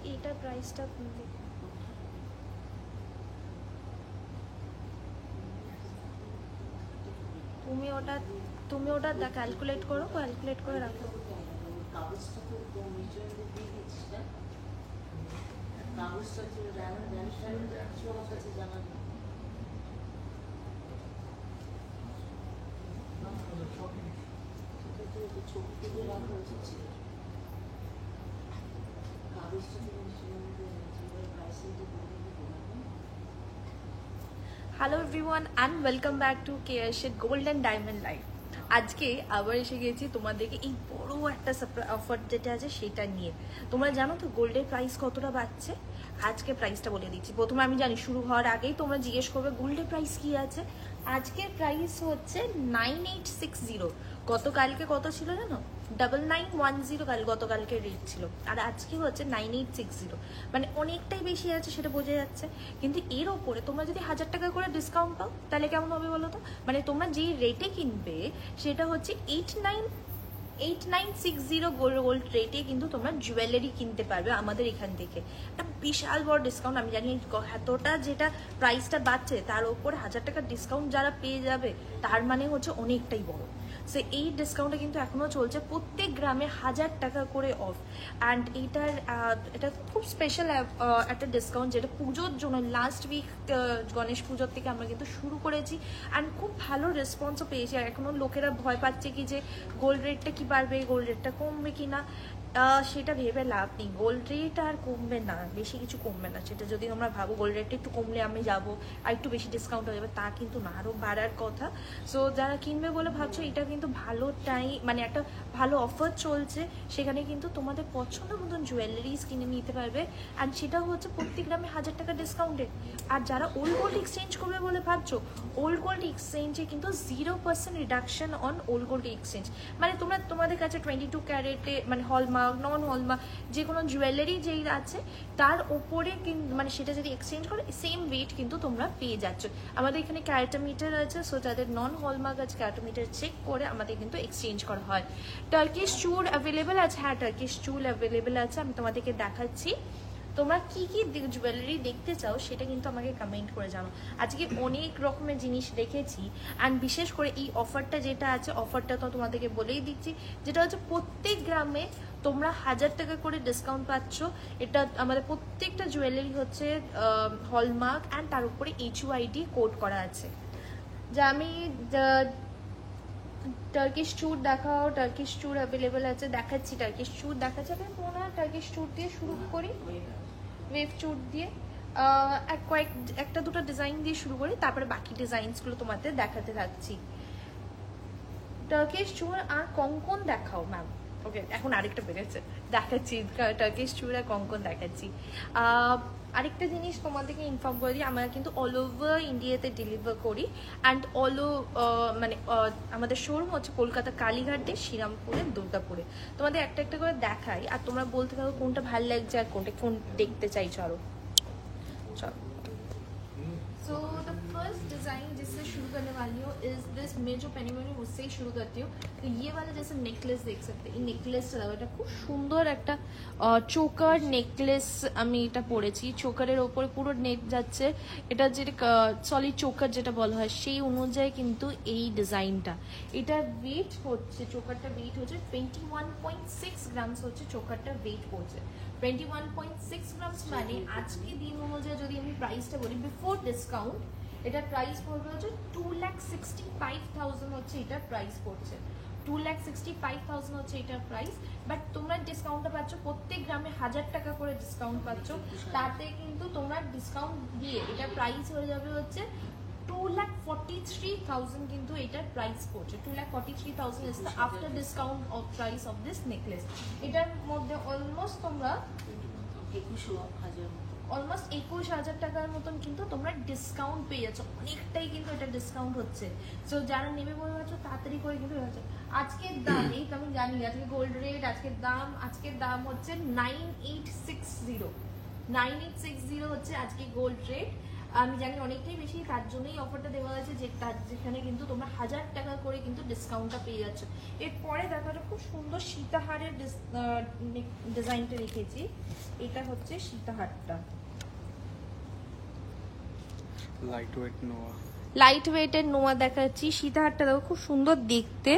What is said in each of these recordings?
এইটার প্রাইসটা তুমি ওটা ক্যালকুলেট করো, ক্যালকুলেট করে রাখো। Hello everyone and welcome back to Careshed gold and diamond life. আজকে আবার এসে গেছি তোমাদেরকে এই বড় একটা অফার যেটা আছে সেটা নিয়ে। তোমরা জানো তো গোল্ডের প্রাইস কতটা বাড়ছে? আজকে প্রাইসটা বলে দিচ্ছি। প্রথমে আমি জানি শুরু হওয়ার আগেই তোমরা জিজ্ঞেস করবে গোল্ডের প্রাইস কি আছে। আজকের প্রাইস হচ্ছে 9860। গতকালকে কত ছিল জানো? 9910 গতকালকে রেট ছিল, আর আজকে হচ্ছে 9860। মানে অনেকটাই বেশি আছে, সেটা বোঝা যাচ্ছে। কিন্তু এর ওপরে তোমরা যদি 1000 টাকা করে ডিসকাউন্ট পাও তাহলে কেমন হবে বলো তো? মানে তোমরা যে রেটে কিনবে সেটা হচ্ছে 8960 গোল্ড রেটে কিন্তু তোমরা জুয়েলারি কিনতে পারবে আমাদের এখান থেকে। একটা বিশাল বড় ডিসকাউন্ট। আমি জানি এতটা যেটা প্রাইসটা বাড়ছে তার ওপর 1000 টাকার ডিসকাউন্ট যারা পেয়ে যাবে তার মানে হচ্ছে অনেকটাই বড়। সো এই ডিসকাউন্টটা কিন্তু এখনও চলছে, প্রত্যেক গ্রামে 1000 টাকা করে অফ। অ্যান্ড এটা খুব স্পেশাল একটা ডিসকাউন্ট, যেটা পুজোর জন্য লাস্ট উইক গণেশ পুজোর থেকে আমরা কিন্তু শুরু করেছি। অ্যান্ড খুব ভালো রেসপন্সও পেয়েছি। আর এখনও লোকেরা ভয় পাচ্ছে কি যে গোল্ড রেটটা কি বাড়বে, গোল্ড রেটটা কমবে কি না। সেটা ভেবে লাভ নেই। গোল্ড রেট আর কমবে না, বেশি কিছু কমবে না। সেটা যদি তোমরা ভাবো গোল্ড রেটটা একটু কমলে আমি যাবো আর একটু বেশি ডিসকাউন্ট হয়ে যাবে, তা কিন্তু না, আরও বাড়ার কথা। সো যারা কিনবে বলে ভাবছো, এটা কিন্তু ভালো টাইম, মানে একটা ভালো অফার চলছে। সেখানে কিন্তু তোমাদের পছন্দ মতন জুয়েলারিজ কিনে নিতে পারবে। অ্যান্ড সেটা হচ্ছে প্রত্যেক গ্রামে 1000 টাকা ডিসকাউন্টে। আর যারা ওল্ড গোল্ড এক্সচেঞ্জ করবে বলে ভাবছো, ওল্ড গোল্ড এক্সচেঞ্জে কিন্তু 0% reduction on old gold exchange. মানে তোমাদের কাছে 22 ক্যারেটে মানে হলমার্ক নন হলমার্ক যে কোনো জুয়েলারি যেই আছে তার ওপরে মানে সেটা যদি এক্সচেঞ্জ করে সেম ওয়েট কিন্তু তোমরা পেয়ে যাচ্ছ। আমাদের এখানে ক্যারেটোমিটার আছে, সো যাদের নন হলমার্ক আছে ক্যারেটোমিটার চেক করে আমাদের কিন্তু এক্সচেঞ্জ করা হয়। টার্কিশ চুল অ্যাভেলেবেল আছে, হ্যাঁ টার্কিশ চুল অ্যাভেলেবেল আছে। আমি তোমাদেরকে দেখাচ্ছি। তোমরা কি কি জুয়েলারি দেখতে চাও সেটা কিন্তু আমাকে কমেন্ট করে জানাও। আজকে অনেক রকমের জিনিস রেখেছি। অ্যান্ড বিশেষ করে এই অফারটা যেটা আছে, অফারটা তো তোমাদেরকে বলেই দিচ্ছি, যেটা হচ্ছে প্রত্যেক গ্রামে তোমরা 1000 টাকা করে ডিসকাউন্ট পাচ্ছ। এটা আমাদের প্রত্যেকটা জুয়েলারি হচ্ছে হলমার্ক অ্যান্ড তার উপরে HUID কোড করা আছে। যা আমি টার্কিশ চুর দেখাও, টার্কিশ চুর অ্যাভেলেবেল আছে, দেখাচ্ছি। টার্কিশ চুর দেখাচ্ছে। আমি পুরো টার্কিশ চুর দিয়ে শুরু করি, ওয়েভ চুর দিয়ে একটা দুটো ডিজাইন দিয়ে শুরু করি, তারপরে বাকি ডিজাইনসগুলো তোমাদের দেখাতে থাকছি। টার্কিশ চুর আর কঙ্কন দেখাও ম্যাম। ওকে, এখন আরেকটা বেড়েছে, দেখাচ্ছি। টার্কিশ চুর আর কঙ্কন দেখাচ্ছি। আরেকটা জিনিস তোমাদেরকে ইনফর্ম করে দিই, আমরা কিন্তু অল ওভার ইন্ডিয়াতে ডেলিভার করি। অ্যান্ড মানে আমাদের শোরুম হচ্ছে কলকাতা কালীঘাট দিয়ে শ্রীরামপুরে, দুর্গাপুরে। তোমাদের একটা একটা করে দেখাই আর তোমরা বলতে থাকো কোনটা ভালো লাগছে আর কোন দেখতে চাইছো আরো। चलो, सो द फर्स्ट डिज़ाइन जिससे शुरू करने वाली हूँ इज दिस। मैं जो पहनी हुई हूँ उससे ही शुरू करती हूँ। तो ये वाला जैसे नेकलेस देख सकते हैं, नेकलेसটা দেখো, এটা খুব সুন্দর একটা চোকার নেকলেস আমি এটা পরেছি। চোকারের ওপরে পুরো নেট যাচ্ছে। এটা যেটা সলিড চোকার যেটা বলা হয় সেই অনুযায়ী কিন্তু এই ডিজাইনটা। এটা ওয়েট হচ্ছে, চোকারটা ওয়েট হচ্ছে 21.6 গ্রামস হচ্ছে চোকারটা ওয়েট করছে। 21.6 গ্রামস মানে আজকে দিন অনুযায়ী যদি আমি প্রাইসটা বলি বিফোর ডিসকাউন্ট, এটার প্রাইস পড়বে হচ্ছে 2,65,000 হচ্ছে এটার প্রাইস পড়ছে। 2,65,000 হচ্ছে এটার প্রাইস। বাট তোমরা ডিসকাউন্টটা পাচ্ছ, প্রত্যেক গ্রামে 1000 টাকা করে ডিসকাউন্ট পাচ্ছ। তাতে কিন্তু তোমরা ডিসকাউন্ট দিয়ে এটার প্রাইস হয়ে যাবে হচ্ছে 2,43,000 কিন্তু এটার প্রাইস পড়ছে। 2,43,000 is the after discount of price of this necklace. এটার মধ্যে অলমোস্ট তোমরা 21,000 টাকার মতন কিন্তু তোমরা ডিসকাউন্ট পেয়ে যাচ্ছ। অনেকটাই কিন্তু এটা ডিসকাউন্ট হচ্ছে। সো যারা নেবে বলে পাচ্ছ তাড়াতাড়ি করে কিন্তু হয়ে যাচ্ছে। আজকের দাম এই তো আমি জানি আজকে গোল্ড রেট, আজকের দাম হচ্ছে 9860 হচ্ছে আজকে গোল্ড রেট। আমি জানি অনেকটাই বেশি, তার জন্যই অফারটা দেওয়া আছে, যে তার যেখানে কিন্তু তোমরা 1000 টাকা করে কিন্তু ডিসকাউন্টটা পেয়ে যাচ্ছ। এরপরে দেখো একটা খুব সুন্দর সীতাহারের ডিজাইনটা রেখেছি। এটা হচ্ছে সীতাহারটা, লাইট ওয়েটের নোয়া দেখাচ্ছি। সীতাহারটা দেখো খুব সুন্দর দেখতে।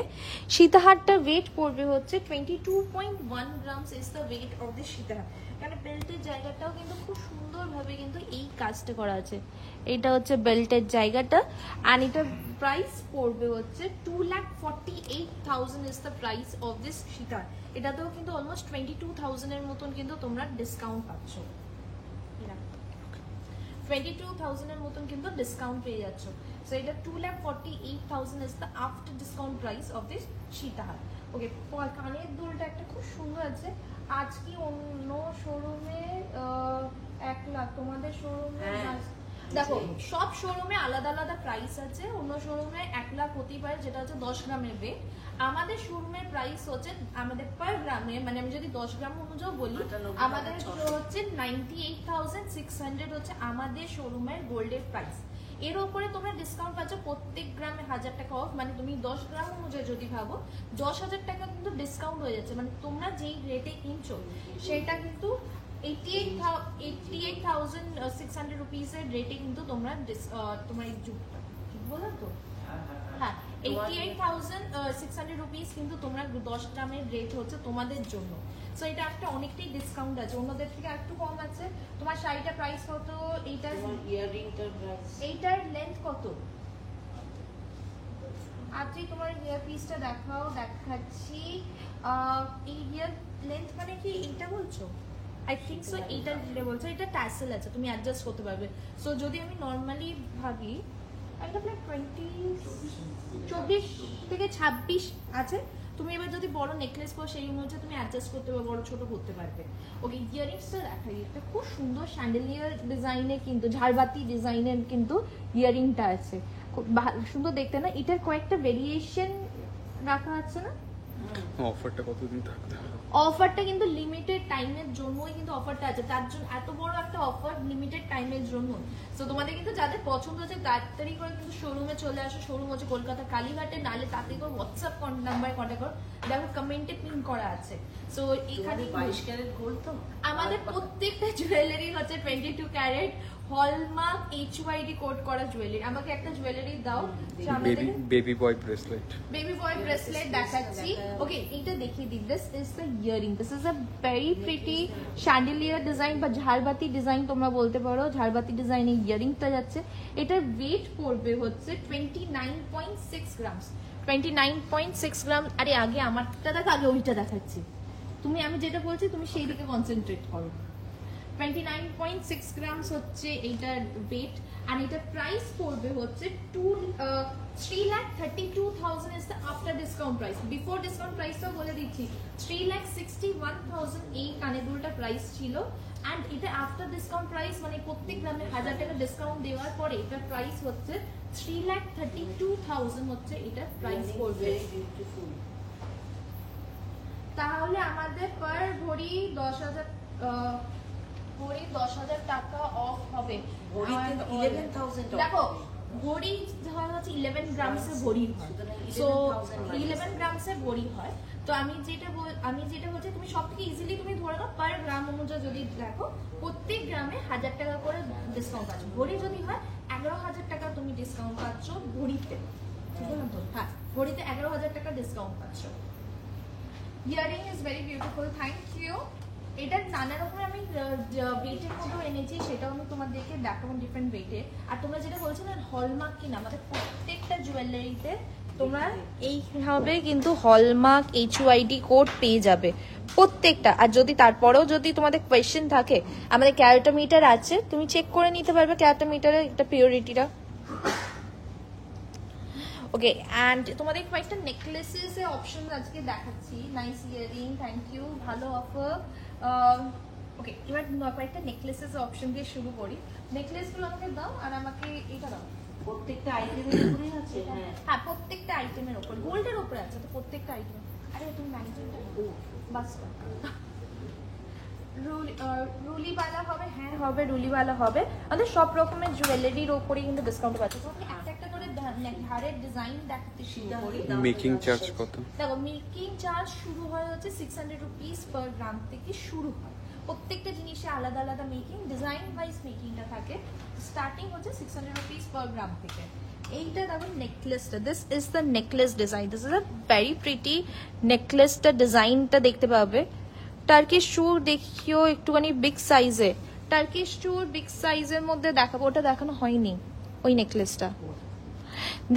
সীতাহারটা ওয়েট পড়বে হচ্ছে 22.1 grams is the weight of the sitahar. এখানে বেল্টের জায়গাটাও কিন্তু খুব সুন্দরভাবে কিন্তু এই কাজটা করা আছে। এটা হচ্ছে বেল্টের জায়গাটা, আর এটা প্রাইস পড়বে হচ্ছে 2,48,000 is the price of this sitahar. এটাতেও কিন্তু অলমোস্ট 22,000 এর মতন কিন্তু তোমরা ডিসকাউন্ট পাচ্ছ, 22,000 এর মতন কিন্তু ডিসকাউন্ট পেয়ে যাচ্ছ। সো এটা 2,48,000 is the after discount price of this sitahar. Okay, কানের দুলটা একটা খুব সুন্দর আছে। আজ কি অন্য শোরুমে 1 লাখ, তোমাদের শোরুমে দেখো সব শোরুমে আলাদা আলাদা প্রাইস আছে। অন্য শোরুমে 1 লাখ হতেই পারে, যেটা হচ্ছে 10 গ্রামের ওয়েট। আমাদের শোরুমের প্রাইস হচ্ছে আমাদের পার গ্রামে, মানে আমি যদি 10 গ্রাম অনুযায়ী বলি, আমাদের হচ্ছে 98,600 হচ্ছে আমাদের শোরুমের গোল্ডের প্রাইস। এর উপরে তোমরা ডিসকাউন্ট পাচ্ছ প্রত্যেক গ্রামে 1000 টাকা অফ। মানে তুমি 10 গ্রাম অনুযায়ী যদি ভাবো 10,000 টাকা কিন্তু ডিসকাউন্ট হয়ে যাচ্ছে। মানে তোমরা যেই রেটে কিনছো সেটা কিন্তু 88,600 রুপিসের রেটে কিন্তু তোমরা তোমার এই যুগটা ঠিক বললাম তো, হ্যাঁ 88,600 রুপিস কিন্তু তোমরা 10 গ্রামের রেট হচ্ছে তোমাদের জন্য। সো এটা একটা অনেকটাই ডিসকাউন্ট আছে, অন্যদের থেকে একটু কম আছে। তোমার শাড়িটা প্রাইস কত? এইটার ইয়াররিংটার প্রাইস, এইটার লেন্থ কত? আজকে তোমার হেয়ার পিসটা দেখাও, দেখাচ্ছি। এই হেয়ার লেন্থ মানে কি এইটা বলছো? আই থিঙ্ক সো এইটা যেটা বলছো এটা ট্যাসেল আছে, তুমি অ্যাডজাস্ট করতে পারবে। সো যদি আমি নর্মালি ভাবি একটা প্রায় 24 থেকে 26 আছে। তুমি এবার যদি বড় নেকলেস পর সেই অনুযায়ী তুমি অ্যাডজাস্ট করতে পারবে, বড় ছোট করতে পারবে। ওকে, ইয়ারিংসটা দেখাই। একটা খুব সুন্দর স্যান্ডেলিয়ার ডিজাইনের কিন্তু ঝাড়বাতি ডিজাইনের কিন্তু ইয়ারিংটা আছে, খুব সুন্দর দেখতে না? এটার কয়েকটা ভেরিয়েশন রাখা আছে না? অফারটা কতদিন থাকবে? অফারটা কিন্তু লিমিটেড টাইমের জন্যই কিন্তু অফারটা আছে, তার জন্য এত বড় একটা অফার লিমিটেড টাইমের জন্য। সো তোমাদের কিন্তু যাদের পছন্দ হচ্ছে তাড়াতাড়ি করে কিন্তু শোরুমে চলে আসো। শোরুম হচ্ছে কলকাতা কালীঘাটে, নালে তাতে করে হোয়াটসঅ্যাপ নাম্বারে কন্ট্যাক্ট করো, দেখো কমেন্টে পিন করা আছে। সো এখানে 22 ক্যারেট গোল্ড তো আমাদের প্রত্যেকটা জুয়েলারি হচ্ছে 22 ক্যারেট হলমার্ক এইচওয়াইডি কোড করা জুয়েলারি। আমাকে একটা জুয়েলারি দাও, বেবি বয় ব্রেসলেট, বেবি বয় ব্রেসলেট দেখাচ্ছি। ওকে, এটা দেখিয়ে দিই। This is the earring, this is a very pretty শ্যান্ডেলিয়ার design বা ঝাড়বাতি ডিজাইন তোমরা বলতে পারো। ঝাড়বাতি ডিজাইনে ইয়ারিংটা যাচ্ছে। এটার ওয়েট পড়বে হচ্ছে 29.6 গ্রামস, 29.6 গ্রাম। আরে আগে আমারটা দেখো, আগে ওইটা দেখাচ্ছি। আমি যেটা বলছি তুমি সেই দিকে কনসেন্ট্রেট করো। 29.6 গ্রামস হচ্ছে এইটার ওয়েট, আর এটার প্রাইস পড়বে হচ্ছে 3,32,000 is the after discount price. Before discount প্রাইসটা বলে দিচ্ছি 3,61,000 এই কানের দুলটা প্রাইস ছিল। অ্যান্ড এটা আফটার ডিসকাউন্ট প্রাইস, মানে প্রত্যেক গ্রামে 1000 টাকা ডিসকাউন্ট দেওয়ার পরে এটার প্রাইস হচ্ছে 3,32,000 হচ্ছে এটার প্রাইস পড়বে। তাহলে আমাদের পার ভরি 10,000 টাকা অফ হবে। দেখো ভরি হচ্ছে 11 গ্রামসের ভরি হয়, সো 11 গ্রামসের ভরি হয়। তো আমি যেটা বলছি তুমি সব থেকে ইজিলি তুমি ধরে নাও পার গ্রাম অনুযায়ী যদি দেখো প্রত্যেক গ্রামে 1000 টাকা করে ডিসকাউন্ট পাচ্ছ। ভরি যদি হয় 11,000 টাকা তুমি ডিসকাউন্ট পাচ্ছ ভরিতে, ঠিক আছে তো? হ্যাঁ, ভরিতে 11,000 টাকা ডিসকাউন্ট পাচ্ছ। Earring is very beautiful, thank you. এটার নানা রকম আমি ওয়েটের মধ্যেও এনেছি, সেটাও আমি তোমাদেরকে দেখাবো ডিফারেন্ট ওয়েটে। আর তোমরা যেটা বলছো না হলমার্ক কিনা, আমাদের প্রত্যেকটা জুয়েলারিতে তোমরা এইভাবে কিন্তু হলমার্ক এইচওয়াইডি কোড পেয়ে যাবে প্রত্যেকটা। আর যদি তারপরেও যদি তোমাদের কোয়েশ্চেন থাকে, আমাদের ক্যারেটোমিটার আছে, তুমি চেক করে নিতে পারবে ক্যারেটোমিটারের একটা পিওরিটিটা। ওকে, অ্যান্ড তোমাদের কয়েকটা নেকলেসেস এর অপশন আজকে দেখাচ্ছি। নাইস ইয়ারিং, থ্যাংক ইউ, ভালো অফার। ওকে, এবার কয়েকটা নেকলেসেস এর অপশন দিয়ে শুরু করি। নেকলেসগুলো আমাকে দাও, আর আমাকে এটা দাও। প্রত্যেকটা আইটেমের উপরেই আছে? হ্যাঁ, প্রত্যেকটা আইটেমের উপর, গোল্ডের উপরে আছে তো প্রত্যেকটা আইটেম। আরে তুমি নাইজনটা বাস রুলিওয়ালা হবে, হ্যাঁ হবে, রুলিওয়ালা হবে। আমাদের সব রকমের জুয়েলারির ওপরে কিন্তু ডিসকাউন্ট পাচ্ছে। তোমাকে একটা একটা করে হারের ডিজাইন দেখাতে শুরু করি। মেকিং চার্জ কত? দেখো মেকিং চার্জ শুরু হয় হচ্ছে 600 রুপিস পার গ্রাম থেকে শুরু হয়। প্রত্যেকটা জিনিসে আলাদা আলাদা মেকিং, ডিজাইন ওয়াইজ মেকিংটা থাকে। স্টার্টিং হচ্ছে 600 রুপিস পার গ্রাম থেকে। এইটা দেখো নেকলেসটা, this is the necklace design, this is a very pretty নেকলেসটা ডিজাইনটা দেখতে পাবে। টার্কিশ চুর দেখিও একটুখানি বিগ সাইজে, টার্কিশ চুর বিগ সাইজের মধ্যে দেখাবো, ওটা দেখানো হয়নি ওই নেকলেসটা।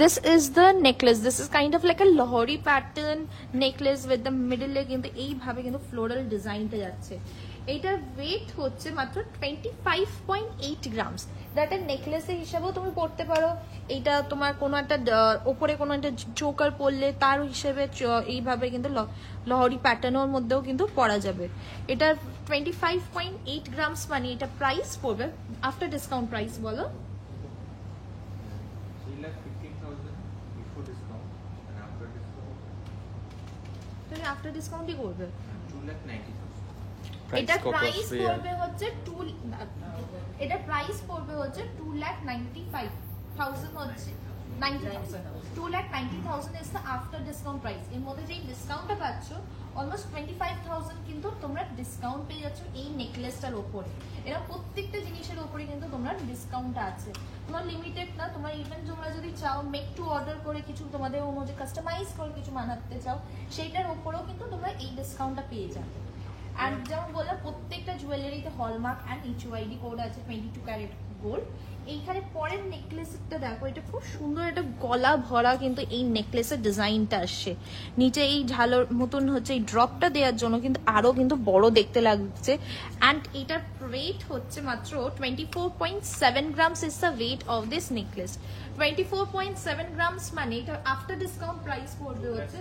This is the necklace. This is kind of like a Lahori pattern necklace with the middle এ কিন্তু এইভাবে কিন্তু ফ্লোরাল ডিজাইনটা যাচ্ছে। এইটার ওয়েট হচ্ছে মাত্র 25.8 গ্রামস। এটা নেকলেসের হিসাবেও তুমি পড়তে পারো। এইটা তোমার কোনো একটা ওপরে কোনো একটা চোকার পরলে তার হিসেবে এইভাবে কিন্তু লহরি প্যাটার্নের মধ্যেও কিন্তু পরা যাবে। এটার 25.8 গ্রামস মানে এটা প্রাইস পড়বে আফটার ডিসকাউন্ট প্রাইস বলো। 3,15,000 before discount and after discount তুমি আফটার ডিসকাউন্টই করবে। 2,90,000. এটা কত প্রাইস আসবে? পড়বে হচ্ছে 2,95,000 হচ্ছে 90,000। 2,90,000 is the after discount price। এর মধ্যে যেই ডিসকাউন্টটা পাচ্ছ অলমোস্ট 25,000 কিন্তু তোমরা ডিসকাউন্ট পেয়ে যাচ্ছ এই নেকলেসটার উপরে। এরা প্রত্যেকটা জিনিসের উপরে কিন্তু তোমরা ডিসকাউন্টটা আছে, তোমার লিমিটেড না। তোমরা ইভেন তোমরা যদি চাও মেক টু অর্ডার করে কিছু তোমাদের অনুযায়ী কাস্টমাইজ করে কিছু বানাতে চাও, সেইটার উপরেও কিন্তু তোমরা এই ডিসকাউন্টটা পেয়ে যাবে। আর যেমন বললাম প্রত্যেকটা জুয়েলারিতে হলমার্ক অ্যান্ড HUID কোড আছে, 22 ক্যারেট গোল্ড। এইখানে পরের নেকলেসটা দেখো, এটা খুব সুন্দর একটা গলা ভরা কিন্তু এই নেকলেসের ডিজাইনটা আসছে। নিচে এই ঝালোর মতন হচ্ছে এই ড্রপটা দেওয়ার জন্য কিন্তু আরো কিন্তু বড় দেখতে লাগছে। অ্যান্ড এটার ওয়েট হচ্ছে মাত্র 24.7 grams is the weight of this necklace. 24.7 grams মানে এটা আফটার ডিসকাউন্ট প্রাইস পড়বে হচ্ছে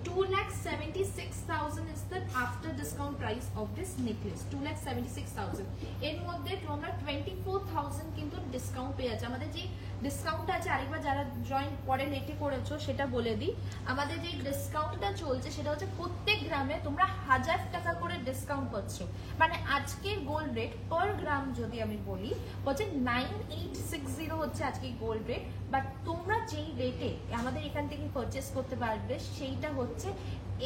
2,76,000 is the after discount price of this necklace. 2,76,000 এর মধ্যে তোমরা 24,000 কিন্তু ডিসকাউন্ট পেয়ে যাচ্ছে। আমাদের যে ডিসকাউন্ট আছে, আরেকবার যারা জয়েন পরে লেটে করেছো সেটা বলে দিই, আমাদের যে ডিসকাউন্টটা চলছে সেটা হচ্ছে প্রত্যেক গ্রামে তোমরা 1000 টাকা করে ডিসকাউন্ট পাচ্ছ। মানে আজকের গোল্ড রেট পার গ্রাম যদি আমি বলি হচ্ছে 9860 হচ্ছে আজকে গোল্ড রেট। বাট তোমরা যেই রেটে আমাদের এখান থেকে পারচেস করতে পারবে সেইটা হচ্ছে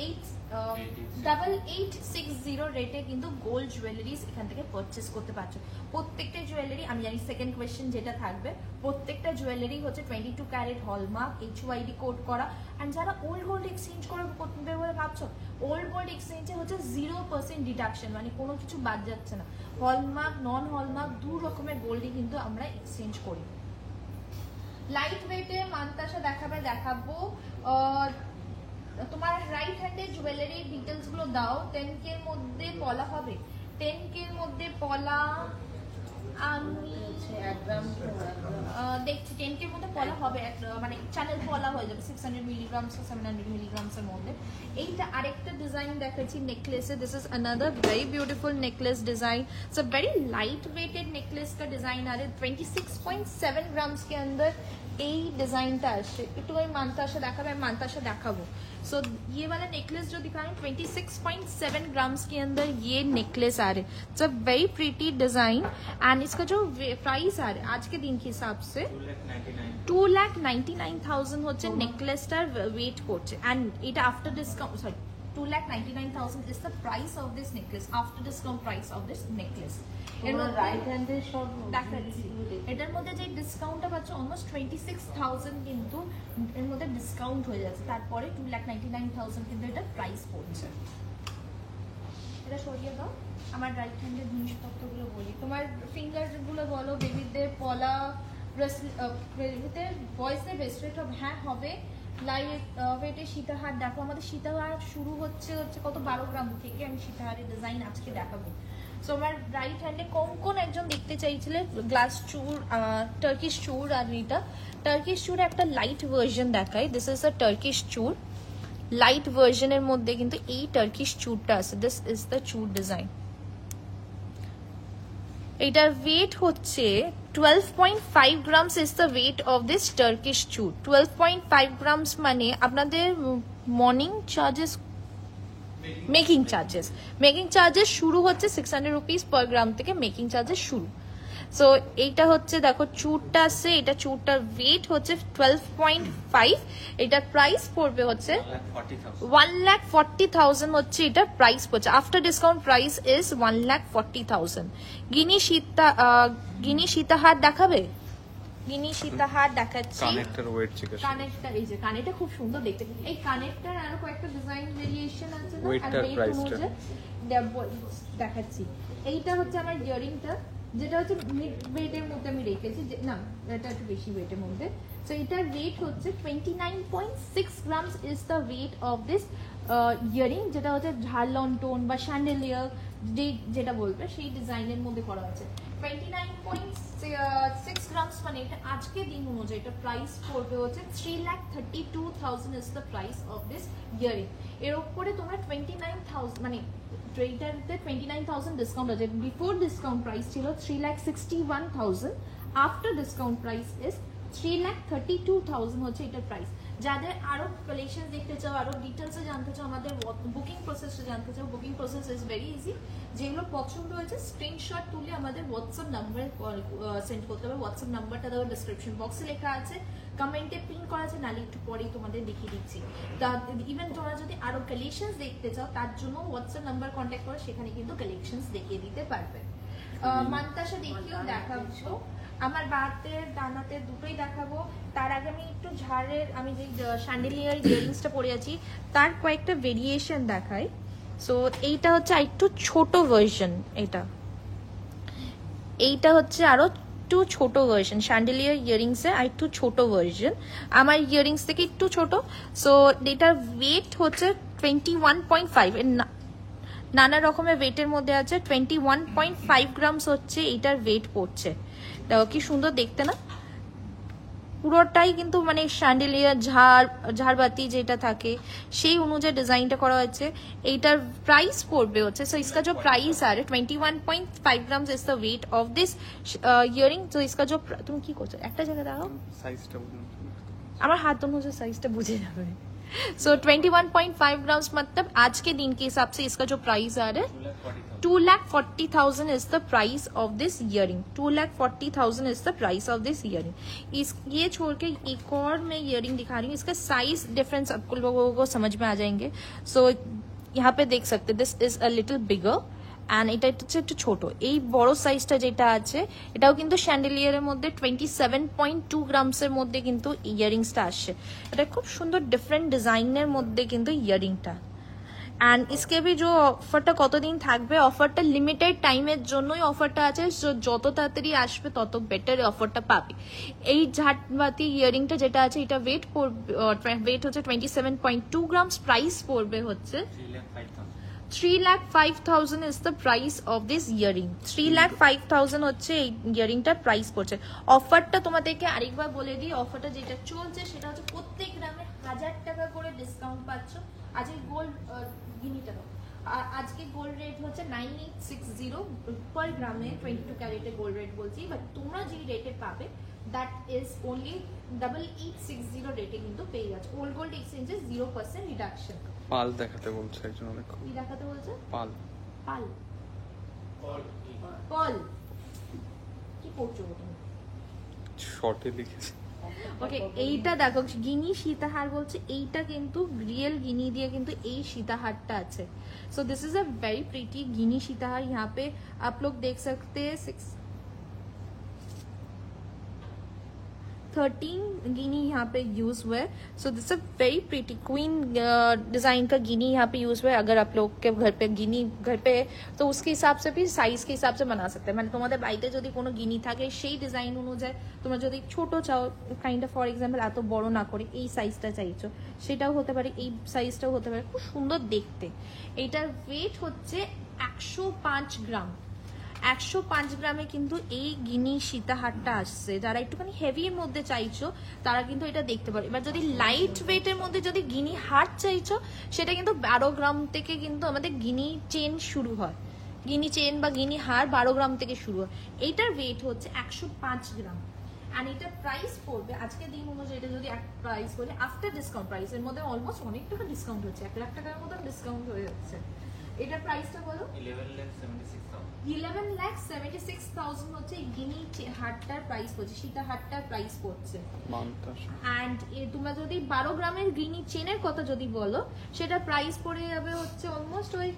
8860 রেটে কিন্তু গোল্ড জুয়েলারিজ এখান থেকে পারচেস করতে পারছো। প্রত্যেকটা জুয়েলারি, আমি জানি সেকেন্ড কোয়েশ্চেন যেটা থাকবে, প্রত্যেকটা জুয়েলারি হচ্ছে 22 ক্যারেট হলমার্ক, HUID কোড করা। অ্যান্ড যারা ওল্ড গোল্ড এক্সচেঞ্জ করে বলে ভাবছো, ওল্ড গোল্ড এক্সচেঞ্জে হচ্ছে 0% ডিডাকশন, মানে কোনো কিছু বাদ যাচ্ছে না। হলমার্ক নন হলমার্ক দু রকমের গোল্ডই কিন্তু আমরা এক্সচেঞ্জ করি। লাইট ওয়েটে মান্তাসা দেখাবো। তোমার রাইট হ্যান্ডে জুয়েলারি ডিটেলস গুলো দাও। 10K এর মধ্যে পলা হবে, 10K এর মধ্যে পলা আমি দেখছি 10K এর মধ্যে পলা হবে, মানে চ্যানেল পলা হয়ে যাবে 600 মিলিগ্রামস 700 মিলিগ্রামস এর মধ্যে। এইটা আরেকটা ডিজাইন দেখাচ্ছি নেকলেসে। This is another very beautiful necklace design. It's a very light weighted necklace का डिजाइन आ रहा है। 26.7 ग्राम्स के अंदर এই ডিজাইনটা আসছে। একটু আমি মান্তাসা দেখাবো, আমি মান্তাসা देखाबो। सो ये वाला नेकलेस जो दिखा रहे हैं 26.7 ग्राम्स के अंदर ये नेकलेस आ रहे। It's a very pretty design and इसका जो प्राइस आ रहा है आज के दिन के हिसाब से 2,99,000 হচ্ছে নেকলেসটার ওয়েট করছে। এন্ড এটা after discount, sorry 2,99,000 is the price of this necklace after discount price of this necklace। এর মধ্যে রাইট হ্যান্ডে সব দেখাচ্ছি, এটার মধ্যে যে ডিসকাউন্টটা পাচ্ছ অলমোস্ট 26,000 কিন্তু এর মধ্যে ডিসকাউন্ট হয়ে যাচ্ছে। তারপরে 2,99,000 কিন্তু এটা প্রাইস পড়ছে। এটা সরিয়ে দাও, আমার রাইট হ্যান্ডের জিনিসপত্রগুলো বলি। তোমার ফিঙ্গারগুলো বলো, বেবিদের পলা ব্রেসলেট, বয়েজদের ব্রেসলেট হ্যাঁ হবে। লাইট ওয়েটে সীতাহার দেখো, আমাদের সীতাহার শুরু হচ্ছে কত 12 গ্রাম থেকে। আমি সীতাহারের ডিজাইন আজকে দেখাবো। সো আমার রাইট হ্যান্ডে কোন একজন দেখতে চাইছিলে গ্লাস চুর, টার্কিশ চুর। আর এটা টার্কিশ চুর একটা লাইট ভার্সন দেখাই। দিস ইজ আ টার্কিশ চুর, লাইট ভার্সনের মধ্যে কিন্তু এই টার্কিশ চুরটা আছে। দিস ইজ দ্য চুর ডিজাইন। এটার ওয়েট হচ্ছে 12.5 grams is the weight of this Turkish চুর। 12.5 গ্রামস মানে আপনাদের মর্নিং চার্জেস মেকিং চার্জেস শুরু হচ্ছে 600 রুপিস পার গ্রাম থেকে মেকিং চার্জেস শুরু। সো এইটা হচ্ছে দেখো চুরটা আসছে, এটা চুরটার ওয়েট হচ্ছে 12.5, এটার প্রাইস পড়বে হচ্ছে 1,40,000 হচ্ছে এটা প্রাইস পড়ছে। After discount price is 1,40,000। গিনি সীতাহার দেখাবে? গিনি সীতাহার দেখাচ্ছি। কানেক্টর ওয়েট জিজ্ঞেস কানেক্টর, এই যে কানেক্টর খুব সুন্দর দেখতে। এই কানেক্টর আরো কয়েকটা ডিজাইন ভেরিয়েশন আছে না, Weight আর টার weight price টা। অনুযায়ী দেখাচ্ছি। এইটা হচ্ছে আমার ইয়ারিংটা, যেটা হচ্ছে মিড ওয়েটের মধ্যে আমি রেখেছি, না এটা একটু বেশি ওয়েটের মধ্যে। সো এটার ওয়েট হচ্ছে 29.6 grams is the weight of this earring, যেটা হচ্ছে ঝাড়লন টোন বা শ্যান্ডেলিয়ার যেটা বলবে সেই ডিজাইনের মধ্যে করা আছে। 29.6 গ্রামস মানে এটা আজকে দিন অনুযায়ী এটা প্রাইস পড়বে হচ্ছে 3,32,000 is the price of this earring. এর উপরে তোমরা 29,000 মানে এইটাতে 29,000 ডিসকাউন্ট আছে। বিফোর ডিসকাউন্ট প্রাইস ছিল 3,61,000, আফটার ডিসকাউন্ট প্রাইস ইজ 3,32,000 হচ্ছে এটার প্রাইস। যাদের আরো কালেকশন দেখতে চাও, আরো ডিটেলসে জানতে চাও, আমাদের বুকিং প্রসেসটা জানতে চাও, booking process is very easy. যেগুলো পছন্দ হয়েছে স্ক্রিনশট তুলে আমাদের হোয়াটসঅ্যাপ নাম্বারে সেন্ড করতে হবে। হোয়াটসঅ্যাপ নাম্বারটা দেওয়া ডিসক্রিপশন বক্সে লেখা আছে, কমেন্টে পিন করা আছে, নালে একটু পরেই তোমাদের দেখিয়ে দিচ্ছি। ইভেন তোমরা যদি আরো কালেকশনস দেখতে চাও তার জন্য হোয়াটসঅ্যাপ নাম্বার কন্ট্যাক্ট করে সেখানে কিন্তু কালেকশনস দেখিয়ে দিতে পারবে। মান্তাসা দেখিয়েও দেখাবো, আমার বাতে ডানাতে দুটোই দেখাবো। তার আগে আমি একটু ঝাড়ের, আমি যে শ্যান্ডেলিয়ার ইয়ারিংসটা পরে আছি তার কয়েকটা ভেরিয়েশন দেখাই। সো এইটা হচ্ছে একটু ছোট ভার্সন, এইটা হচ্ছে আরো একটু ছোট ভার্সন শ্যান্ডেলিয়ার ইয়ারিংস এর একটু ছোট ভার্সন, আমার ইয়ারিংস থেকে একটু ছোট। সো এটার ওয়েট হচ্ছে 21.5, এর নানা রকমের ওয়েটের মধ্যে আছে। 21.5 গ্রামস হচ্ছে এটার ওয়েট পড়ছে। দেখো কি সুন্দর দেখতে না, পুরোটাই কিন্তু মানে শ্যান্ডেলিয়ার ঝাড়বাতি যেটা থাকে সেই অনুযায়ী ডিজাইনটা করা হয়েছে। এইটার প্রাইস পড়বে হচ্ছে, সো इसका जो प्राइस आ रहा है 21.5 grams is the weight of this earring. তো इसका जो তুমি কি করছো একটা জায়গা দাও, সাইজটা বুঝুন। আমার হাত অনুযায়ী সাইজটা বুঝে যাবে। सो 21.5 ग्राम्स मतलब आज के दिन के हिसाब से इसका जो प्राइस आ रहा है 2,40,000 is the price of this earring। 2,40,000 is the price of this earring। ये छोड़ के एक और मैं earring दिखा रही हूँ, इसका साइज डिफरेंस आपको लोगों को समझ में आ जाएंगे। सो यहाँ पे देख सकते this is a little bigger and এটা হচ্ছে একটু ছোট। এই বড় সাইজটা যেটা আছে এটাও কিন্তু শ্যান্ডেলিয়ারের মধ্যে 27.2 গ্রামসের মধ্যে কিন্তু ইয়ারিংসটা আসছে। এটা খুব সুন্দর ডিফারেন্ট ডিজাইনের মধ্যে কিন্তু ইয়ারিংটা। एंड इसके भी जो অফারটা কতদিন থাকবে, অফারটা লিমিটেড টাইমের জন্যই অফারটা আছে। যত তাড়াতাড়ি আসবে তত বেটার অফারটা পাবে। এই ঝাড়বাতি ইয়ারিংটা যেটা আছে এটা ওয়েট হচ্ছে 27.2 গ্রামস, প্রাইস পড়বে হচ্ছে 3,05,000 is the price of this earring। 3,05,000 হচ্ছে এই ইয়ারিংটার প্রাইস পড়ছে। অফারটা তোমাদেরকে আরেকবার বলে দিই, অফারটা যেটা চলছে সেটা হচ্ছে প্রত্যেক গ্রামে 1000 টাকা করে ডিসকাউন্ট পাচ্ছ। আজকে গোল্ড গিনিটা আজকে গোল্ড রেট হচ্ছে 9860 পার গ্রামে 22 ক্যারেটের গোল্ড রেট বলছি, বাট তোমরা যে রেটে পাবে দ্যাট ইজ অনলি 8860 রেটে কিন্তু পেয়ে যাচ্ছে। ওল্ড গোল্ড এক্সচেঞ্জে 0% রিডাকশন। পাল দেখাতে বলছে একজন অনেক। কি দেখাতে বলছে? পাল পাল পাল কি পড়ছো তুমি? শর্টে লিখেছে। ওকে, এইটা দেখো গিনি সীতাহার বলছে, এইটা কিন্তু রিয়েল গিনি দিয়ে কিন্তু এই সীতাহারটা আছে। So this is a very pretty guinea sitahar. यहाँ पे आप लोग देख सकते हैं 13 गिनी यहाँ पे यूज हुआ है। So this a very pretty queen design का गिनी यहाँ पे यूज हुआ है। अगर आप लोग के घर पे गिनी घर पे तो उसके हिसाब से भी साइज के हिसाब से बना सकते हैं। মানে তোমাদের বাড়িতে যদি কোনো গিনি থাকে সেই ডিজাইন অনুযায়ী তোমরা যদি ছোট চাও, কাইন্ড অফ ফর এক্সাম্পল এত বড় না করে এই সাইজটা চাইছো সেটাও হতে পারে, এই সাইজটাও হতে পারে, খুব সুন্দর দেখতে। এইটার ওয়েট হচ্ছে 105 গ্রাম। 105 গ্রামে কিন্তু এই গিনি সীতাহারটা আসছে। যারা একটুখানি হেভির মধ্যে চাইছো তারা কিন্তু এটা দেখতে পারো। এবার যদি লাইট ওয়েটের মধ্যে যদি গিনি হার চাইছো সেটা কিন্তু 12 গ্রাম থেকে কিন্তু আমাদের গিনি চেন শুরু হয়। গিনি চেন বা গিনি হার 12 গ্রাম থেকে শুরু হয়। এইটার ওয়েট হচ্ছে 105 গ্রাম। অ্যান্ড এটা প্রাইস পড়বে আজকে দিন অনুযায়ী, এটা যদি এক প্রাইস বলে আফটার ডিসকাউন্ট প্রাইসের মধ্যে অলমোস্ট অনেক টাকা ডিসকাউন্ট হচ্ছে, 1 লাখ টাকার মতো ডিসকাউন্ট হয়ে যাচ্ছে। এটা প্রাইসটা বলো 11,76,000 11,76,000 হচ্ছে এই গিনি হাটটার প্রাইস পড়ছে, সীতা হাটটার প্রাইস পড়ছে। মানতাসা অ্যান্ড তোমরা যদি 12 গ্রামের গ্রিনি চেনের কথা যদি বলো, সেটা প্রাইস পড়ে যাবে হচ্ছে অলমোস্ট ওই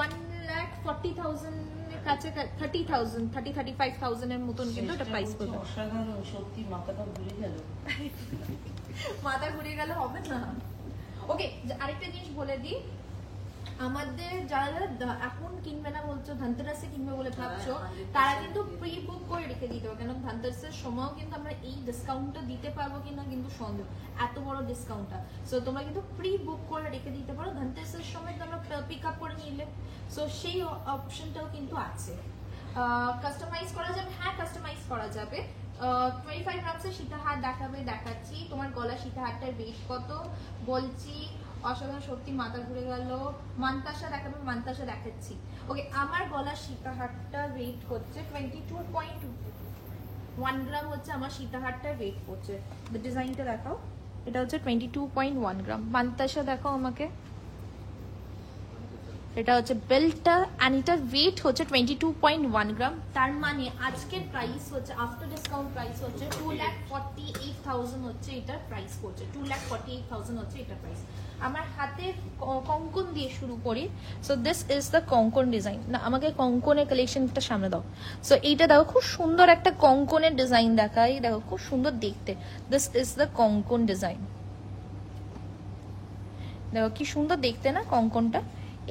1,40,000 এর কাছে, 30,000 35,000 এর মতন কিন্তু এটা প্রাইস পড়বে। অসাধারণ, সত্যি মাথাটা ঘুরে গেল। মাথা ঘুরে গেলে হবে না। ওকে, আরেকটা জিনিস বলে দিই, আমাদের যারা যারা এখন কিনবে না বলছো, ধনতেরাসে কিনবে বলে ভাবছো, তারা কিন্তু প্রি বুক করে রেখে দিতে হবে, কারণ ধনতেরাসের সময়ও কিন্তু আমরা এই ডিসকাউন্টটা দিতে পারবো কিনা কিন্তু সন্দেহ, এত বড় ডিসকাউন্টটা। সো তোমরা কিন্তু প্রি বুক করে রেখে দিতে পারো, ধনতেরাসের সময় তোমরা পিক আপ করে নিলে, সো সেই অপশনটাও কিন্তু আছে। কাস্টমাইজ করা যাবে, হ্যাঁ কাস্টমাইজ করা যাবে। 25 গ্রামসের সীতাহার দেখাচ্ছি। তোমার গলা সীতাহারটার ওয়েট কত বলছি, অসাধারণ, সত্যি মাথা ঘুরে গেল। মানতাসা দেখাচ্ছি। ওকে, আমার গলার সীতাহারটা ওয়েট হচ্ছে 22.1 গ্রাম হচ্ছে আমার সীতাহারটার ওয়েট করছে। ডিজাইনটা দেখাও, এটা হচ্ছে 22.1 গ্রাম। মানতাসা দেখাও আমাকে, এটা হচ্ছে বেল্টটা, অ্যান্ড এটার ওয়েট হচ্ছে 22.1 গ্রাম। তার মানে আজকের প্রাইস হচ্ছে আফটার ডিসকাউন্ট প্রাইস হচ্ছে 2,48,000 হচ্ছে এটার প্রাইস পড়ছে, 2,48,000 হচ্ছে এটার প্রাইস। আমার হাতে কঙ্কন দিয়ে শুরু করি। So this is the kankan design. না, আমাকে কঙ্কনের কালেকশনটা সামনে দাও। সো এইটা দেখো, খুব সুন্দর একটা কঙ্কনের ডিজাইন দেখাই, দেখো খুব সুন্দর দেখতে। This is the kankan design, দেখো কি সুন্দর দেখতে না কঙ্কনটা।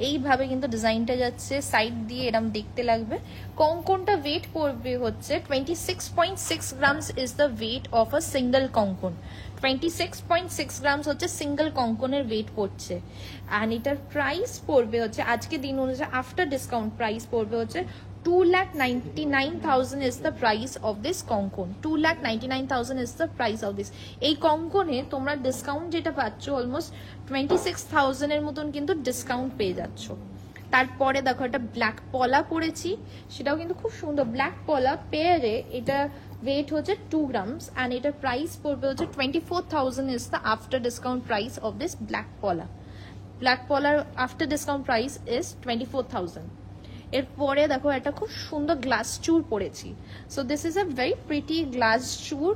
এইভাবে কিন্তু ডিজাইনটা যাচ্ছে, সাইড দিয়ে এরকম দেখতে লাগবে। কঙ্কনটা ওয়েট করবে হচ্ছে 26.6 grams is the weight of a single kankan. 26.6 grams হচ্ছে সিঙ্গেল কঙ্কনের ওয়েট পড়ছে। অ্যান্ড এটার প্রাইস পড়বে হচ্ছে আজকে দিন অনুযায়ী আফটার ডিসকাউন্ট প্রাইস পড়বে হচ্ছে 2,99,000 is the price of this Konkan. 2,99,000 is the price of this। এই কঙ্কনে তোমরা ডিসকাউন্ট যেটা পাচ্ছ অলমোস্ট 26,000 এর মতন কিন্তু ডিসকাউন্ট পেয়ে যাচ্ছ। তারপরে দেখো একটা ব্ল্যাক পলা পরেছি, সেটাও কিন্তু খুব সুন্দর ব্ল্যাক পলা পেয়ারে। এটা ওয়েট হচ্ছে 2 গ্রামস অ্যান্ড এটার প্রাইস পড়বে হচ্ছে 24,000 is the after discount price of this black pola। Black পলার আফটার ডিসকাউন্ট প্রাইস ইজ 24,000। এরপরে দেখো একটা খুব সুন্দর গ্লাস চুর পরেছি। So this is a very pretty glass chur.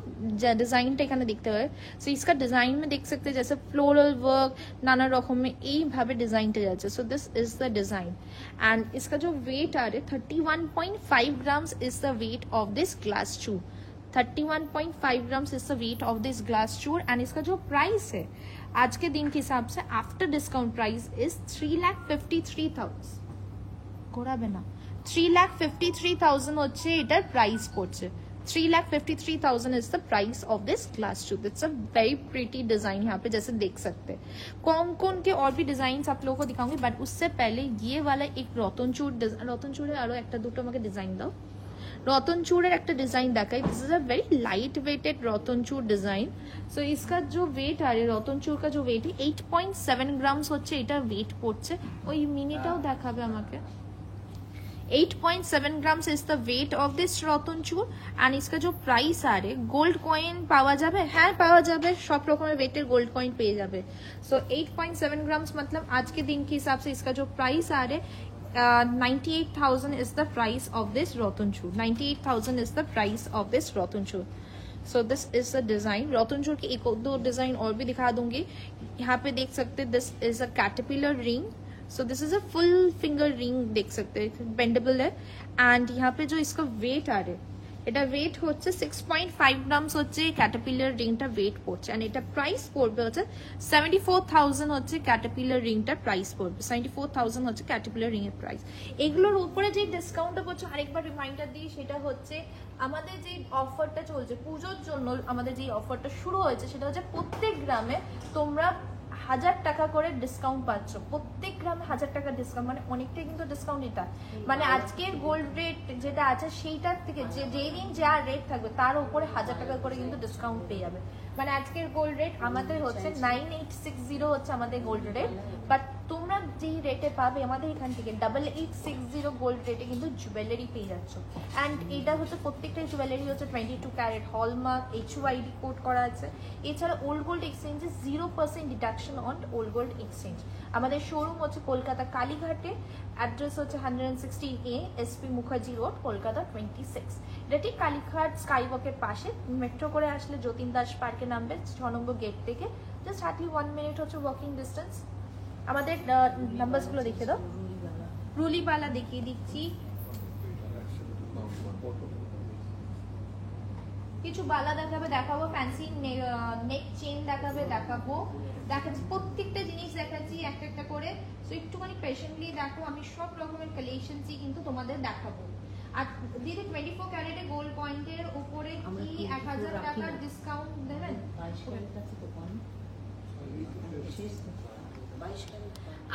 डिजाइनটা এখানে দেখতে হবে। सो इसका डिजाइन में देख सकते हैं जैसे फ्लोरल वर्क नाना रकम में এইভাবে ডিজাইনটা যাচ্ছে। सो this is the design and इसका जो वेट आ रहा है 31.5 grams is the weight of this glass चूर। 31.5 grams is the weight of this glass चूर एंड इसका जो प्राइस है आज के दिन के हिसाब से आफ्टर डिस्काउंट प्राइस इज 3,53,000। ঘোরাবে না, 3,53,000 হচ্ছে এটার প্রাইস পড়ছে। 3,53,000 is the price of this glass tube। It's a very pretty design यहाँ पे जैसे देख सकते हैं। कौन के और भी डिजाइन आप लोगों को दिखाऊंगी, बट उससे पहले ये वाला एक রতনচুরের আরো একটা দুটো আমাকে ডিজাইন দাও। রতনচুরের একটা ডিজাইন দেখাই। This is a very light weighted ratanchur design. So इसका जो वेट आ रहा है রতনচুর का जो वेट है 8.7 গ্রামস হচ্ছে এটা वेट পড়ছে। ওই মিনিটাও দেখাবে আমাকে। 8.7 grams is the weight of this ratanchur and इसका जो प्राइस आ रहा है गोल्ड कॉइन पावा जाबे, हाँ पावा जाबे, सब रकमेर वेटेर गोल्ड कॉइन पेয়ে যাবে। सो 8.7 ग्राम्स मतलब आज के दिन के हिसाब से इसका जो प्राइस आ रहा है 98,000 is the price of this ratanchur. 98,000 is the price of this ratanchur. So this is the design. रतनचूर की एक दो डिजाइन और भी दिखा दूंगी। यहाँ पे देख सकते this is a caterpillar ring. So this is a full finger ring देख सकते हैं, बेंडेबल है। एंड यहाँ पे जो इसका वेट आ रहा है এটা वेट হচ্ছে 6.5 গ্রামস হচ্ছে ক্যাটারপিলার রিংটা वेट পড়ছে এন্ড এটা প্রাইস পড়বে হচ্ছে 74,000 হচ্ছে ক্যাটারপিলার রিংটার প্রাইস পড়বে। 74,000 হচ্ছে ক্যাটারপিলার রিং এর প্রাইস। এগুলোর উপরে যে ডিসকাউন্টটা করছে আরেকবার রিমাইন্ডার দিই, সেটা হচ্ছে আমাদের যে অফারটা চলছে পুজোর জন্য, আমাদের যে অফারটা শুরু হয়েছে সেটা হচ্ছে প্রত্যেক গ্রামে তোমরা 1000 টাকা করে ডিসকাউন্ট পাচ্ছ। প্রত্যেক গ্রামে 1000 টাকা ডিসকাউন্ট, মানে অনেকটাই কিন্তু ডিসকাউন্ট। এটা মানে আজকের গোল্ড রেট যেটা আছে সেইটার থেকে যেই দিন যা রেট থাকবে তার উপরে 1000 টাকা করে কিন্তু ডিসকাউন্ট পেয়ে যাবে। মানে আজকের গোল্ড রেট আমাদের হচ্ছে 9860 হচ্ছে আমাদের গোল্ড রেট, বাট তোমরা যেই রেটে পাবে আমাদের এখান থেকে 8860 গোল্ড রেটে কিন্তু জুয়েলারি পেয়ে যাচ্ছ। অ্যান্ড এটা হচ্ছে প্রত্যেকটা জুয়েলারি হচ্ছে 22 ক্যারেট হলমার্ক, HUID কোড করা আছে। এছাড়া ওল্ড গোল্ড এক্সচেঞ্জে 0% deduction on old gold exchange. আমাদের শোরুম হচ্ছে কলকাতা কালীঘাটে, অ্যাড্রেস হচ্ছে 116A SP Mukherjee road, Kolkata 26। এটা ঠিক কালীঘাট স্কাইওয়াকের পাশে। মেট্রো করে আসলে যতীন দাস পার্কে নামবে 6 নম্বর গেট থেকে, জাস্ট হার্ডলি 1 মিনিট হচ্ছে ওয়াকিং ডিস্টেন্স। আমাদের নাম্বারসগুলো দেখিয়ে দাও। রুলিবালা দেখিয়ে দিচ্ছি, কিছু বালা দেখাবো, ফ্যান্সি নেক চেন দেখাচ্ছি, প্রত্যেকটা জিনিস দেখাচ্ছি একটা একটা করে। সো একটুখানি পেশেন্টলি দেখো, আমি সব রকমের কালেকশনসই কিন্তু তোমাদের দেখাবো। আর দিদি 24 ক্যারেটে গোল্ড পয়েন্টের উপরে কি 1000 টাকার ডিসকাউন্ট দেবেন?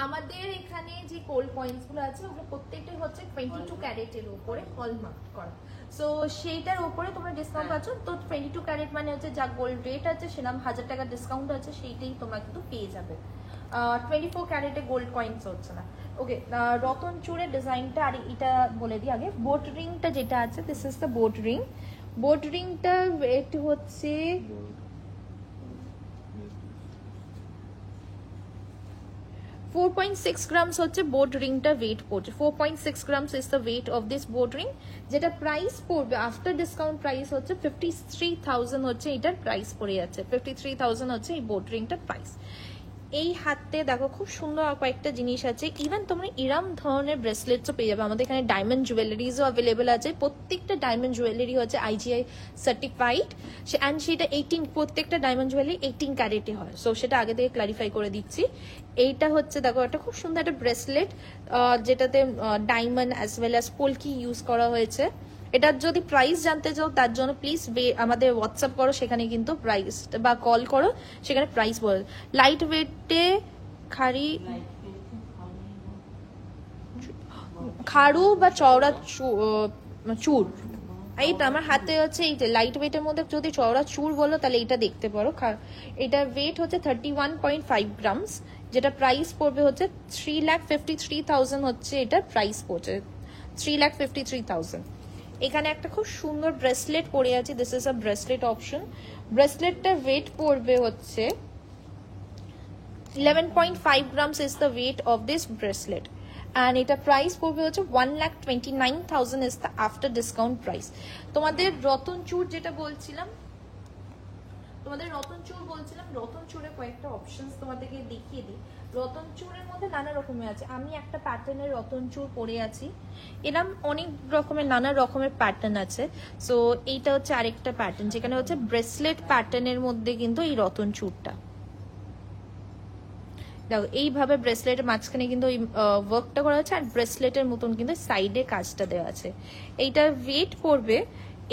আমাদের এখানে যে গোল্ড কয়েন্স গুলো আছে ওগুলো প্রত্যেকটাই হচ্ছে 22 ক্যারেটের উপরে হলমার্ক করা। সো সেইটার উপরে তোমরা ডিসকাউন্ট পাচ্ছ। তো 22 ক্যারেট মানে হচ্ছে যা গোল্ড রেট আছে সেরকম 1000 টাকার ডিসকাউন্ট আছে, সেইটাই তোমরা কিন্তু পেয়ে যাবে। 24 ক্যারেটে গোল্ড কয়েন্স হচ্ছে না। ওকে, রতন চূড়ের ডিজাইনটা আর এটা বলে দিই আগে। বোট রিংটা যেটা আছে, this is the boat ring. Boat রিংটার ওয়েট হচ্ছে 4.6 গ্রামস হচ্ছে বোট রিংটা ওয়েট পড়ছে। 4.6 grams is the weight of this boat ring, যেটা প্রাইস পড়বে আফটার ডিসকাউন্ট প্রাইস হচ্ছে 53,000 হচ্ছে এটার প্রাইস পড়ে যাচ্ছে। 53,000 হচ্ছে এই বোট রিংটার প্রাইস। এই হাতে দেখো খুব সুন্দর কয়েকটা জিনিস আছে। ইভেন তোমরা এরম ধরনের ব্রেসলেটসও পেয়ে যাবে। আমাদের এখানে ডায়মন্ড জুয়েলারিজও অ্যাভেলেবেল আছে। প্রত্যেকটা ডায়মন্ড জুয়েলারি হচ্ছে IGI সার্টিফাইড, অ্যান্ড সেটা 18, প্রত্যেকটা ডায়মন্ড জুয়েলারি 18 ক্যারেটে হয়। সো সেটা আগে থেকে ক্লারিফাই করে দিচ্ছি। এইটা হচ্ছে দেখো একটা খুব সুন্দর একটা ব্রেসলেট, যেটাতে diamond as well as polki use করা হয়েছে। এটার যদি প্রাইস জানতে চাও তার জন্য প্লিজ আমাদের হোয়াটসঅ্যাপ করো, সেখানে কিন্তু প্রাইস, বা কল করো, সেখানে প্রাইস বলো। লাইট ওয়েটে খাড়ু বা চওড়া চুর, এইটা আমার হাতে হচ্ছে। এই যে লাইট ওয়েটের মধ্যে যদি চওড়া চুর বলো তাহলে এটা দেখতে পারো। এটা ওয়েট হচ্ছে 31.5 গ্রামস, যেটা প্রাইস পড়বে হচ্ছে 3,53,000 হচ্ছে এটার প্রাইস পড়ছে 3,53,000। এখানে একটা খুব সুন্দর ব্রেসলেট পরে আছে, this is a bracelet option. ব্রেসলেটটার ওয়েট পড়বে হচ্ছে 11.5 grams is the weight of this bracelet, and এটা প্রাইস পড়বে হচ্ছে 1,29,000 is the after discount price. তোমাদের রতন চূড় যেটা বলছিলাম, রতন চূড়ের কয়েকটা অপশনস তোমাদেরকে দেখিয়ে দিই। রতন চূড়ের মধ্যে নানা রকমের আছে। আমি একটা প্যাটার্নের রতন চূড় পরে আছি, এরকম অনেক রকমের নানা রকমের প্যাটার্ন আছে। সো এইটা হচ্ছে আরেকটা প্যাটার্ন, যেখানে হচ্ছে ব্রেসলেট প্যাটার্নের মধ্যে কিন্তু এই রতন চূড়টা দেখো এইভাবে ব্রেসলেটের মাঝখানে কিন্তু ওই ওয়ার্কটা করা আছে, আর ব্রেসলেটের মতন কিন্তু সাইডে কাজটা দেওয়া আছে। এইটার ওয়েট পড়বে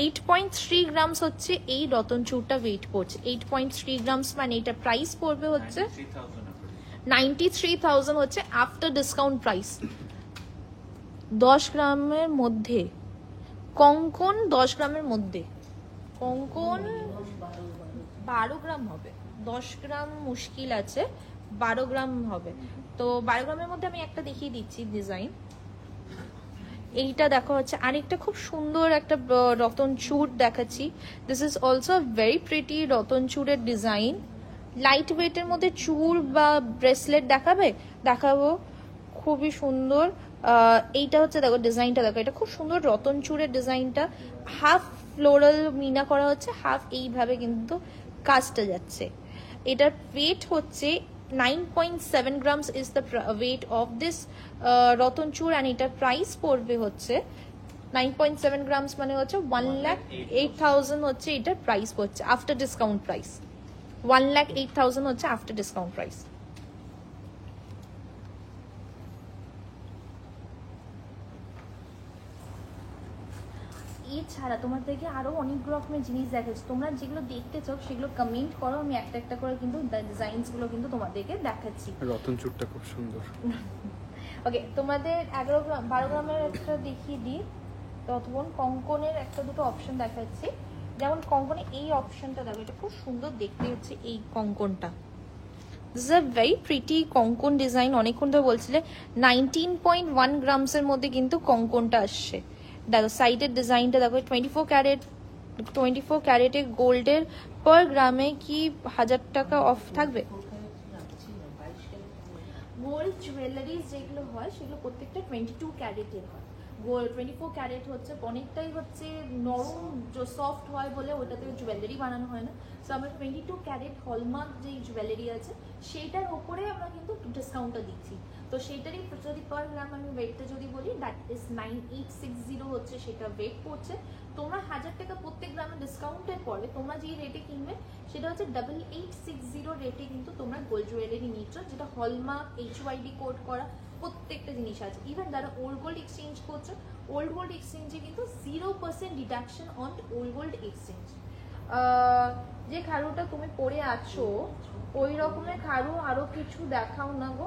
8.3 গ্রামস হচ্ছে এই রতন চূড়টা ওয়েট পড়ছে। 8.3 গ্রামস মানে এটা প্রাইস পড়বে হচ্ছে 93,000 হচ্ছে আফটার ডিসকাউন্ট প্রাইস। 10 গ্রামের মধ্যে কঙ্কন, 10 গ্রামের মধ্যে কঙ্কন 12 গ্রাম হবে। 10 গ্রাম মুশকিল আছে, 12 গ্রাম হবে। তো 12 গ্রামের মধ্যে আমি একটা দেখিয়ে দিচ্ছি ডিজাইন। এইটা দেখো হচ্ছে আরেকটা খুব সুন্দর একটা রতন চূড় দেখাচ্ছি। This is also very pretty রতন চূড়ের ডিজাইন। লাইট ওয়েটের মধ্যে চূড় বা ব্রেসলেট দেখাবো, খুবই সুন্দর। এইটা হচ্ছে দেখো ডিজাইনটা দেখো, এটা খুব সুন্দর রতন চূড়ের ডিজাইনটা। হাফ ফ্লোরাল মিনা করা হচ্ছে, হাফ এইভাবে কিন্তু কাজটা যাচ্ছে। এটার ওয়েট হচ্ছে 9.7 grams is the weight of this ratanchur, and এটার প্রাইস পড়বে হচ্ছে 9.7 grams মানে হচ্ছে 1,08,000 হচ্ছে এটার প্রাইস পড়ছে আফটার ডিসকাউন্ট প্রাইস। 1,08,000 হচ্ছে আফটার ডিসকাউন্ট প্রাইস। এছাড়া তোমাদেরকে আরো অনেক রকমের জিনিস দেখাচ্ছি। তোমরা যেগুলো দেখতে চাও সেগুলো কমেন্ট করো, আমি একটা একটা করে কিন্তু ডিজাইনস গুলো কিন্তু তোমাদেরকে দেখাচ্ছি। রতন চূড়টা খুব সুন্দর। ওকে, তোমাদের 11 গ্রাম 12 গ্রামের একটা দেখিয়ে দিই। ততক্ষণ কঙ্কনের একটা দুটো অপশন দেখাচ্ছি। যেমন কঙ্কনে এই অপশনটা দেখো, এটা খুব সুন্দর দেখতে হচ্ছে এই কঙ্কনটা। This is a very pretty kankan design. অনেকক্ষণ ধরে বলছিলে 19.1 গ্রামসের মধ্যে কিন্তু কঙ্কনটা আসছে। দেখো সাইডের ডিজাইনটা দেখো, 24 ক্যারেটে গোল্ডের পার গ্রামে কি 1000 টাকা অফ থাকবে? গোল্ড জুয়েলারিজ যেগুলো হয় সেগুলো প্রত্যেকটা 22 ক্যারেটের হয়। গোল্ড 24 ক্যারেট হচ্ছে অনেকটাই হচ্ছে নরম, সফট হয় বলে ওটাতে জুয়েলারি বানানো হয় না। সো আমরা 22 ক্যারেট হলমার্ক যে জুয়েলারি আছে সেইটার ওপরে আমরা কিন্তু ডিসকাউন্টটা দিচ্ছি। তো সেইটারই যদি পার গ্রাম আমি ওয়েটটা যদি বলি, দ্যাট ইজ 9860 হচ্ছে সেটা ওয়েট পড়ছে। তোমরা 1000 টাকা প্রত্যেক গ্রামে ডিসকাউন্টের পরে তোমরা যে রেটে কিনবে সেটা হচ্ছে 8860 রেটে কিন্তু তোমরা গোল্ড জুয়েলারি নিচ্ছ, যেটা হলমার্ক HYD কোড করা প্রত্যেকটা জিনিস আছে। ইভেন যারা ওল্ড গোল্ড এক্সচেঞ্জ করছে, ওল্ড গোল্ড এক্সচেঞ্জে কিন্তু 0% deduction on old gold exchange. যে খাড়ুটা তুমি পরে আছো ওই রকমের খাড়ু আরো কিছু দেখাও না গো।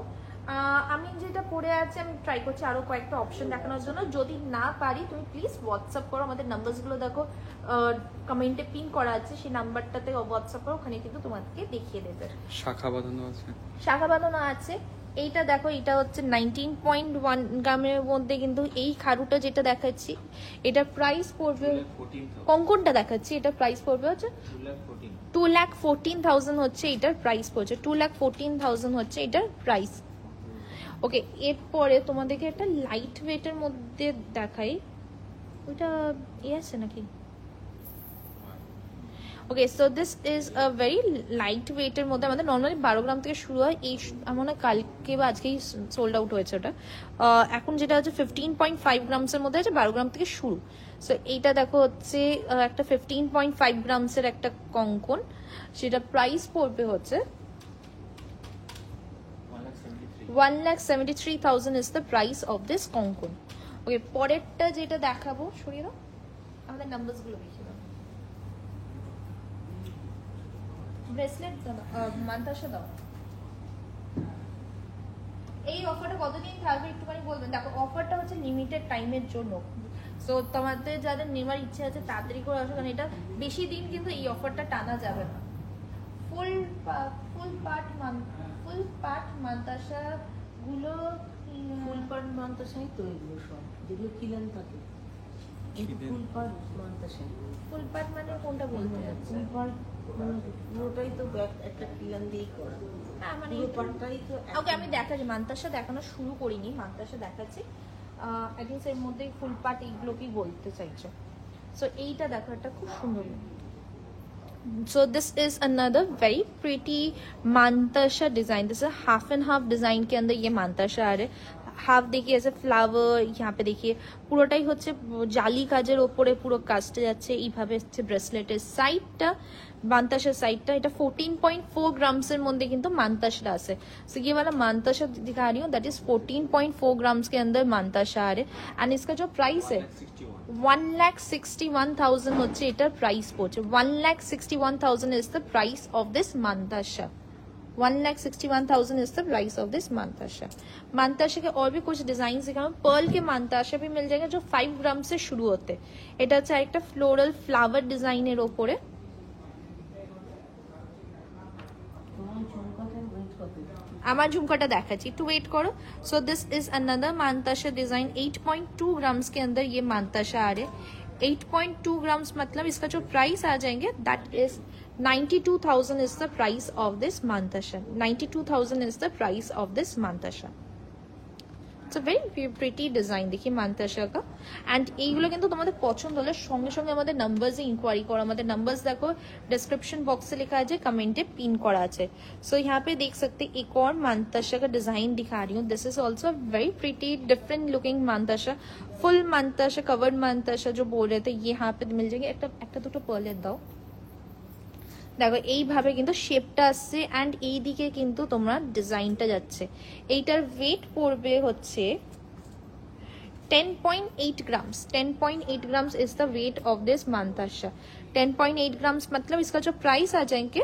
আমি যেটা পরে আছি আমি ট্রাই করছি আরো কয়েকটা অপশন দেখানোর জন্য। যদি না পারি তুমি প্লিজ হোয়াটসঅ্যাপ করো, আমাদের নাম্বারসগুলো দেখো কমেন্টে পিন করা আছে, সেই নাম্বারটাতে হোয়াটসঅ্যাপ করো, ওখানে কিন্তু তোমাদেরকে দেখিয়ে দেবে। শাখা বাঁধানো আছে, শাখা বাঁধানো আছে। এইটা দেখো, এটা হচ্ছে 19.1 গ্রামের মধ্যে কিন্তু এই খাড়ুটা যেটা দেখাচ্ছি এটা প্রাইস পড়বে, 14,000 কঙ্কনটা দেখাচ্ছি এটা প্রাইস পড়বে হচ্ছে 2,14,000 হচ্ছে এটার প্রাইস পড়ছে, 2,14,000 হচ্ছে এটার প্রাইস। ওকে, এরপরে তোমাদেরকে একটা লাইট ওয়েটের মধ্যে দেখাই। ওইটা আছে নাকি? Okay, so this is a very light ওয়েটের মধ্যে। আমাদের নর্মালি 12 গ্রাম থেকে শুরু হয়। এই আমার না কালকে বা আজকেই সোল্ড আউট হয়েছে ওটা। এখন যেটা হচ্ছে 15.5 গ্রামসের মধ্যে আছে, 12 গ্রাম থেকে শুরু। সো এইটা দেখো হচ্ছে একটা 15.5 গ্রামসের একটা কঙ্কন, সেটা প্রাইস পড়বে হচ্ছে 1,73,000 is the price of this কঙ্কন। ওকে, পরেরটা যেটা দেখাবো, সরিয়ে দাও আমাদের নাম্বারস গুলো লিখে দাও। ব্রেসলেট মান্তাসা দাও। এই অফারটা কতদিন থাকবে একটুখানি বলবেন? দেখো অফারটা হচ্ছে লিমিটেড টাইমের জন্য। সো তোমাদের যাদের নেওয়ার ইচ্ছে আছে তাড়াতাড়ি করে আসো, কারণ এটা বেশি দিন কিন্তু এই অফারটা টানা যাবে না। ফুল পাট মান্তাসা গুলো, ফুল পাট মান্তাসাই তো এগুলো সব, যেগুলো কিলান থাকে ফুল পাট মান্তাসাই। ফুল পাট মানে কোনটা বলতে যাচ্ছে? ফুল পাট মানে পুরোটাই তো একটা কিলান দিয়েই করা। হ্যাঁ, মানে পুরো পাটটাই তো ওকে, আমি দেখাচ্ছি, মান্তাসা দেখানো শুরু করিনি, মান্তাসা দেখাচ্ছি। আই থিঙ্ক এর মধ্যে ফুল পাট এইগুলোকেই বলতে চাইছো। সো এইটা দেখো, একটা খুব সুন্দর। So this is another very pretty mantasha design. This is a half and half design के अंदर ये mantasha आ रहे। हाफ देखिए ऐसे फ्लावर, यहाँ पे देखिए পুরোটাই হচ্ছে জালি কাজের ওপরে পুরো কাজটা যাচ্ছে। এইভাবে হচ্ছে ব্রেসলেটের সাইডটা, মান্তাসার সাইডটা। এটা 14.4 গ্রামসের মধ্যে কিন্তু মান্তাসা আছে। सो ये वाला मानताशा दिखा रही हूँ, दैट इज 14.4 ग्राम्स के अंदर मानताशा आ रहे। एंड इसका जो प्राइस है 1,61,000 হচ্ছে এটার প্রাইস পড়ছে। 1,61,000 is the price of this mantasha। 1,61,000 is the price of this mantasha। mantasha के और भी कुछ डिजाइन दिखाऊं। पर्ल के mantasha भी मिल जाएगा जो 5 ग्राम से शुरू होते। এটা হচ্ছে একটা ফ্লোরাল ফ্লাওয়ার ডিজাইনের ওপরে। আমার ঝুমকাটা দেখাচ্ছি, একটু ওয়েট করো। So this is another mantasha design. 8.2 grams के अंदर ये मानताशा आ रहे। 8.2 ग्राम्स मतलब इसका जो प्राइस आ जाएंगे that is 92,000 is the price of this mantasha। 92,000 is the price of this mantasha। It's a very pretty design देखिए मानताशा का। एंड এইগুলো কিন্তু তোমাদের পছন্দ হলে সঙ্গে সঙ্গে আমাদের নাম্বারসে ইনকোয়ারি করো। আমাদের নাম্বারস देखो डिस्क्रिप्शन बॉक्स से लिखा है, कमेंटे पिन करा है। सो यहाँ पे देख सकते एक और मानताशा का डिजाइन दिखा रही हूँ। This is also very pretty different looking mantasha, full mantasha, covered mantasha जो बोल रहे थे, ये यहाँ पे मिल जाएंगे। একটা দুটো পার্লের দাও। দেখো এইভাবে কিন্তু শেপটা আসছে এন্ড এই দিকে কিন্তু তোমরা ডিজাইনটা যাচ্ছে। এইটার ওয়েট পড়বে হচ্ছে 10.8 grams. 10.8 grams is the weight of this mantasha. 10.8 grams मतलब इसका जो प्राइस आ जाएंगे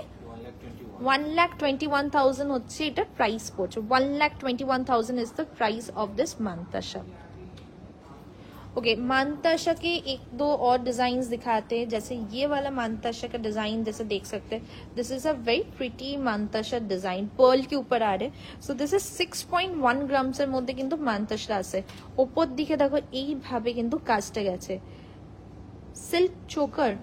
1,21,000 হচ্ছে এটা প্রাইস পড়ছে। 1,21,000 is the price of this mantasha. Okay मानताशा के एक दो और डिजाइन दिखाते हैं, जैसे ये वाला मानताशा का डिजाइन जैसे देख सकते हैं, this is a very pretty mantasha design pearl के ऊपर आ रहे। सो दिस इज 6.1 গ্রামসের মধ্যে কিন্তু মানতাশা আছে। ওপর দিকে দেখো এইভাবে কিন্তু কাজটা গেছে। Silk choker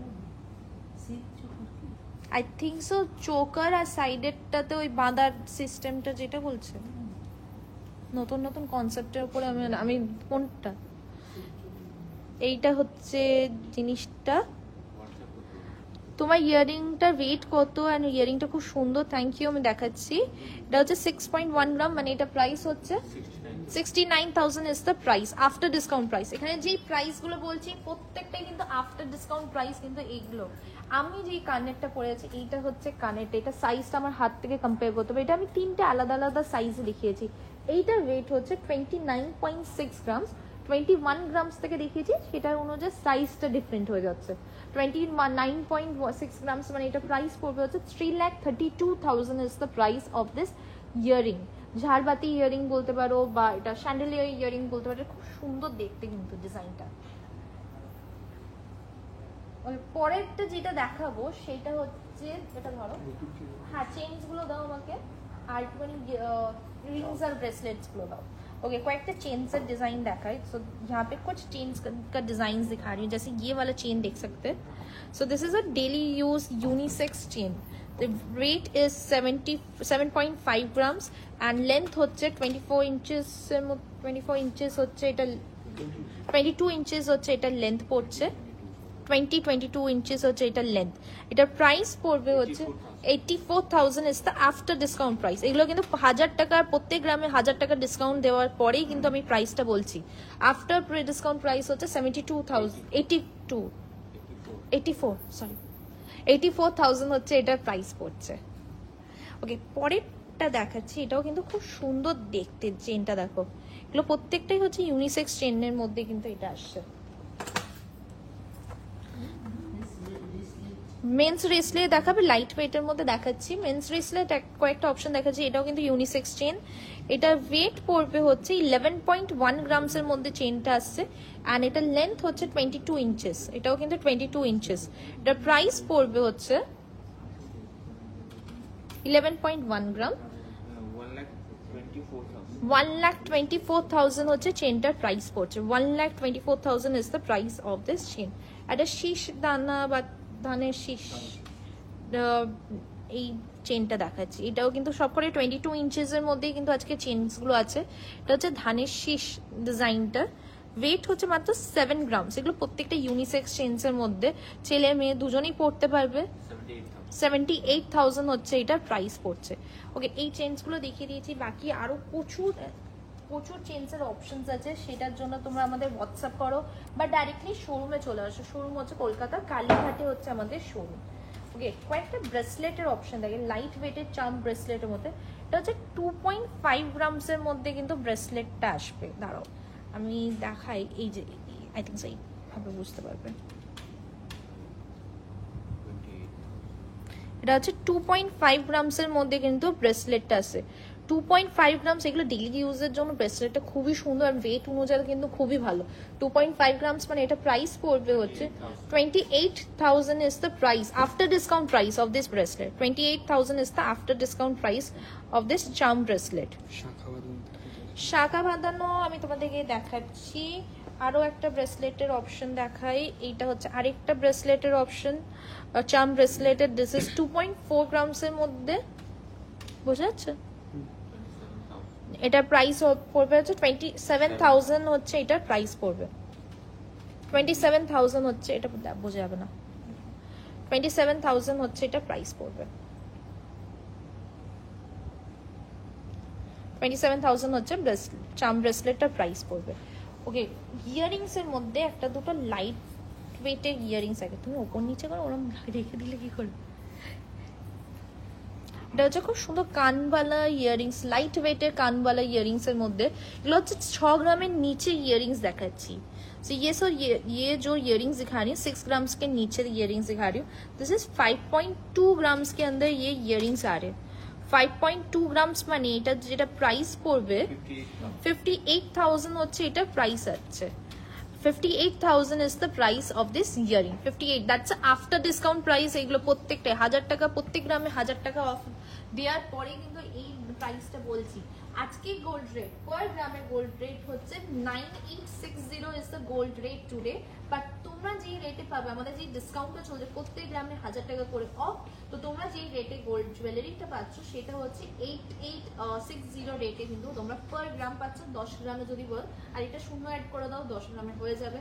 I think so, choker আর সাইডেরটাতে ওই বাঁধার সিস্টেমটা যেটা বলছে, নতুন নতুন কনসেপ্টের উপরে আমি কোনটা, এইটা হচ্ছে জিনিসটা। তোমার ইয়ারিংটা ওয়েট কত? এন্ড ইয়ারিংটা খুব সুন্দর, থ্যাংক ইউ, আমি দেখাচ্ছি। এটা হচ্ছে 6.1 গ্রাম, মানে এটা প্রাইস হচ্ছে 69,000 is the price after discount price. এখানে যেই প্রাইস গুলো বলছি প্রত্যেকটাই কিন্তু আফটার ডিসকাউন্ট প্রাইস, কিন্তু এইগুলো আমি যেই কানেরটা পরেছি এইটা হচ্ছে কানেরটা, এটা সাইজটা আমার হাত থেকে কম্পেয়ার করতে হবে। এটা আমি তিনটে আলাদা আলাদা সাইজে দেখিয়েছি। এইটার ওয়েট হচ্ছে 29.6 গ্রামস, 21 গ্রামস থেকে দেখিয়েছি, সেটার অনুযায়ী সাইজটা ডিফারেন্ট হয়ে যাচ্ছে। 29.6 গ্রামস মানে এটা প্রাইস পড়বে হচ্ছে 3,32,000 is the price of this earring. ঝাড়বাতি ইয়ারিং বলতে পারো বা এটা স্যান্ডেলিয়ার ইয়ারিং বলতে পারো, খুব সুন্দর দেখতে কিন্তু ডিজাইনটা। পরেরটা যেটা দেখাবো সেটা হচ্ছে, এটা ধরো, হ্যাঁ চেইনস গুলো দাও আমাকে, আর একটুখানি रिंग्स और ब्रेसलेट्स गुलो दाओ। ओके कয়েকটা চেইনস এর ডিজাইন দেখাই। सो यहाँ पे कुछ चेन्स का डिजाइन दिखा रही हूँ, जैसे ये वाला चेन देख सकते हैं। सो this is a daily use unisex chain. The weight is 77.5 grams and length হচ্ছে 24 inches, 24 inches হচ্ছে এটা, 22 inches হচ্ছে এটা লেন্থ পড়ছে, 22 inches হচ্ছে এটা লেন্থ। এটার প্রাইস পড়বে হচ্ছে 84,000 is the after discount price. এগুলো কিন্তু 1000 টাকা, প্রত্যেক গ্রামে 1000 টাকা ডিসকাউন্ট দেওয়ার পরেই কিন্তু আমি প্রাইসটা বলছি। আফটার ডিসকাউন্ট প্রাইস হচ্ছে 84,000 হচ্ছে এটার প্রাইস পড়ছে। ওকে পরেরটা দেখাচ্ছি, এটাও কিন্তু খুব সুন্দর দেখতে চেনটা দেখো, এগুলো প্রত্যেকটাই হচ্ছে ইউনিসেক্স চেনের মধ্যে কিন্তু এটা আসছে। মেন্স রেসলেট দেখাবে, লাইট ওয়েটের মধ্যে দেখাচ্ছি। মেন্স রেসলেট কয়েকটা অপশন দেখাচ্ছি, এটাও কিন্তু ইউনিসেক্স চেন। এটা ওয়েট পড়বে হচ্ছে 11.1 গ্রামসের মধ্যে চেনটা আসছে, অ্যান্ড এটার লেন্থ হচ্ছে 22 ইঞ্চেস, এটাও কিন্তু 22 ইঞ্চেস। এটার প্রাইস পড়বে হচ্ছে 11.1 গ্রাম, 1,24,000 হচ্ছে চেনটার প্রাইস পড়ছে। 1,24,000 is the price of this chain. একটা শীষ দানা বা ধানের শীষ এই চেনটা দেখাচ্ছি, এটাও কিন্তু সবকটা 22 ইঞ্চেসের মধ্যেই কিন্তু আজকে চেনসগুলো আছে। এটা হচ্ছে ধানের শীষ ডিজাইনটা, ওয়েট হচ্ছে মাত্র 7 গ্রামস। এগুলো প্রত্যেকটা ইউনিসেক্স চেনসের মধ্যে, ছেলে মেয়ে দুজনেই পড়তে পারবে। 78,000 হচ্ছে এটার প্রাইস পড়ছে। ওকে এই চেনসগুলো দেখিয়ে দিয়েছি, বাকি আরো প্রচুর চেঞ্জের অপশনস আছে, সেটার জন্য তোমরা আমাদের হোয়াটসঅ্যাপ করো বা ডাইরেক্টলি শোরুমে চলে আসো। শোরুম হচ্ছে কলকাতা কালীঘাটে হচ্ছে আমাদের শোরুম। ওকে কয়েকটা ব্রেসলেটের অপশন থাকে, লাইট ওয়েটের চার্ম ব্রেসলেটের মধ্যে, এটা হচ্ছে 2.5 গ্রামসের মধ্যে কিন্তু ব্রেসলেটটা আসবে। দাঁড়াও আমি দেখাই, এই যে আই থিঙ্ক এইভাবে বুঝতে পারবে। এটা হচ্ছে 2.5 গ্রামসের মধ্যে কিন্তু ব্রেসলেটটা আছে। 2.5 গ্রামস, এগুলো ডেইলি ইউজের জন্য ব্রেসলেটটা খুবই সুন্দর, আর ওয়েট অনুযায়ী কিন্তু খুবই ভালো। 2.5 গ্রামস মানে এটা প্রাইস পড়বে হচ্ছে 28,000 is the price after discount price of this bracelet. 28,000 is the after discount price of this charm bracelet. শাখা বাঁধানো আমি তোমাদেরকে দেখাচ্ছি। আরো একটা ব্রেসলেটের অপশন দেখাই, এইটা হচ্ছে আরেকটা ব্রেসলেটের অপশন, চার্ম ব্রেসলেটের। দিস ইজ 2.4 গ্রামসের মধ্যে, বোঝা যাচ্ছে? এটার প্রাইস পড়বে হচ্ছে 27,000 হচ্ছে এটার প্রাইস পড়বে। 27,000 হচ্ছে, এটা বোঝা যাবে না, 27,000 হচ্ছে এটা প্রাইস পড়বে। 27,000 হচ্ছে চার্ম ব্রেসলেটটার প্রাইস পড়বে। ওকে ইয়ারিংস এর মধ্যে একটা দুটো লাইট ওয়েটের ইয়ারিংস আছে, তুমি ওপর নিচে করো, ওরকম রেখে দিলে কি করে? এটা হচ্ছে খুব সুন্দর কানবালা ইয়ারিংস, লাইট ওয়েটের কানবালা ইয়ারিংস এর মধ্যে। এগুলো হচ্ছে 6 গ্রামের নিচে ইয়ারিংস দেখাচ্ছি। So ये जो इयरिंग्स दिखा रही हूँ 6 ग्राम्स के नीचे इयरिंग्स दिखा रही हूँ। दिस इज 5.2 ग्राम्स के अंदर ये इयरिंग्स आ रहे हैं। 5.2 গ্রামস মানে এটা যেটা প্রাইস পড়বে 58,000 হচ্ছে এটা প্রাইস আছে। 58,000 is the price of this earring. 58, that's after discount price. এগুলো প্রত্যেকটা 1000 টাকা, প্রত্যেক গ্রামে 1000 টাকা অফ দেওয়ার পরে কিন্তু এই প্রাইসটা বলছি। আজকে গোল্ড রেট পার গ্রামে গোল্ড রেট হচ্ছে 9860 is the gold rate today, but তোমরা যে রেটে পাবে, আমাদের যে ডিসকাউন্টটা চলছে প্রত্যেক গ্রামে 1000 টাকা করে অফ, তো তোমরা যে রেটে গোল্ড জুয়েলারিটা পাচ্ছ সেটা হচ্ছে 8860 রেটে কিন্তু তোমরা পার গ্রাম পাচ্ছ। 10 গ্রামে যদি বল, আর এটা শূন্য অ্যাড করে দাও 10 গ্রামে হয়ে যাবে।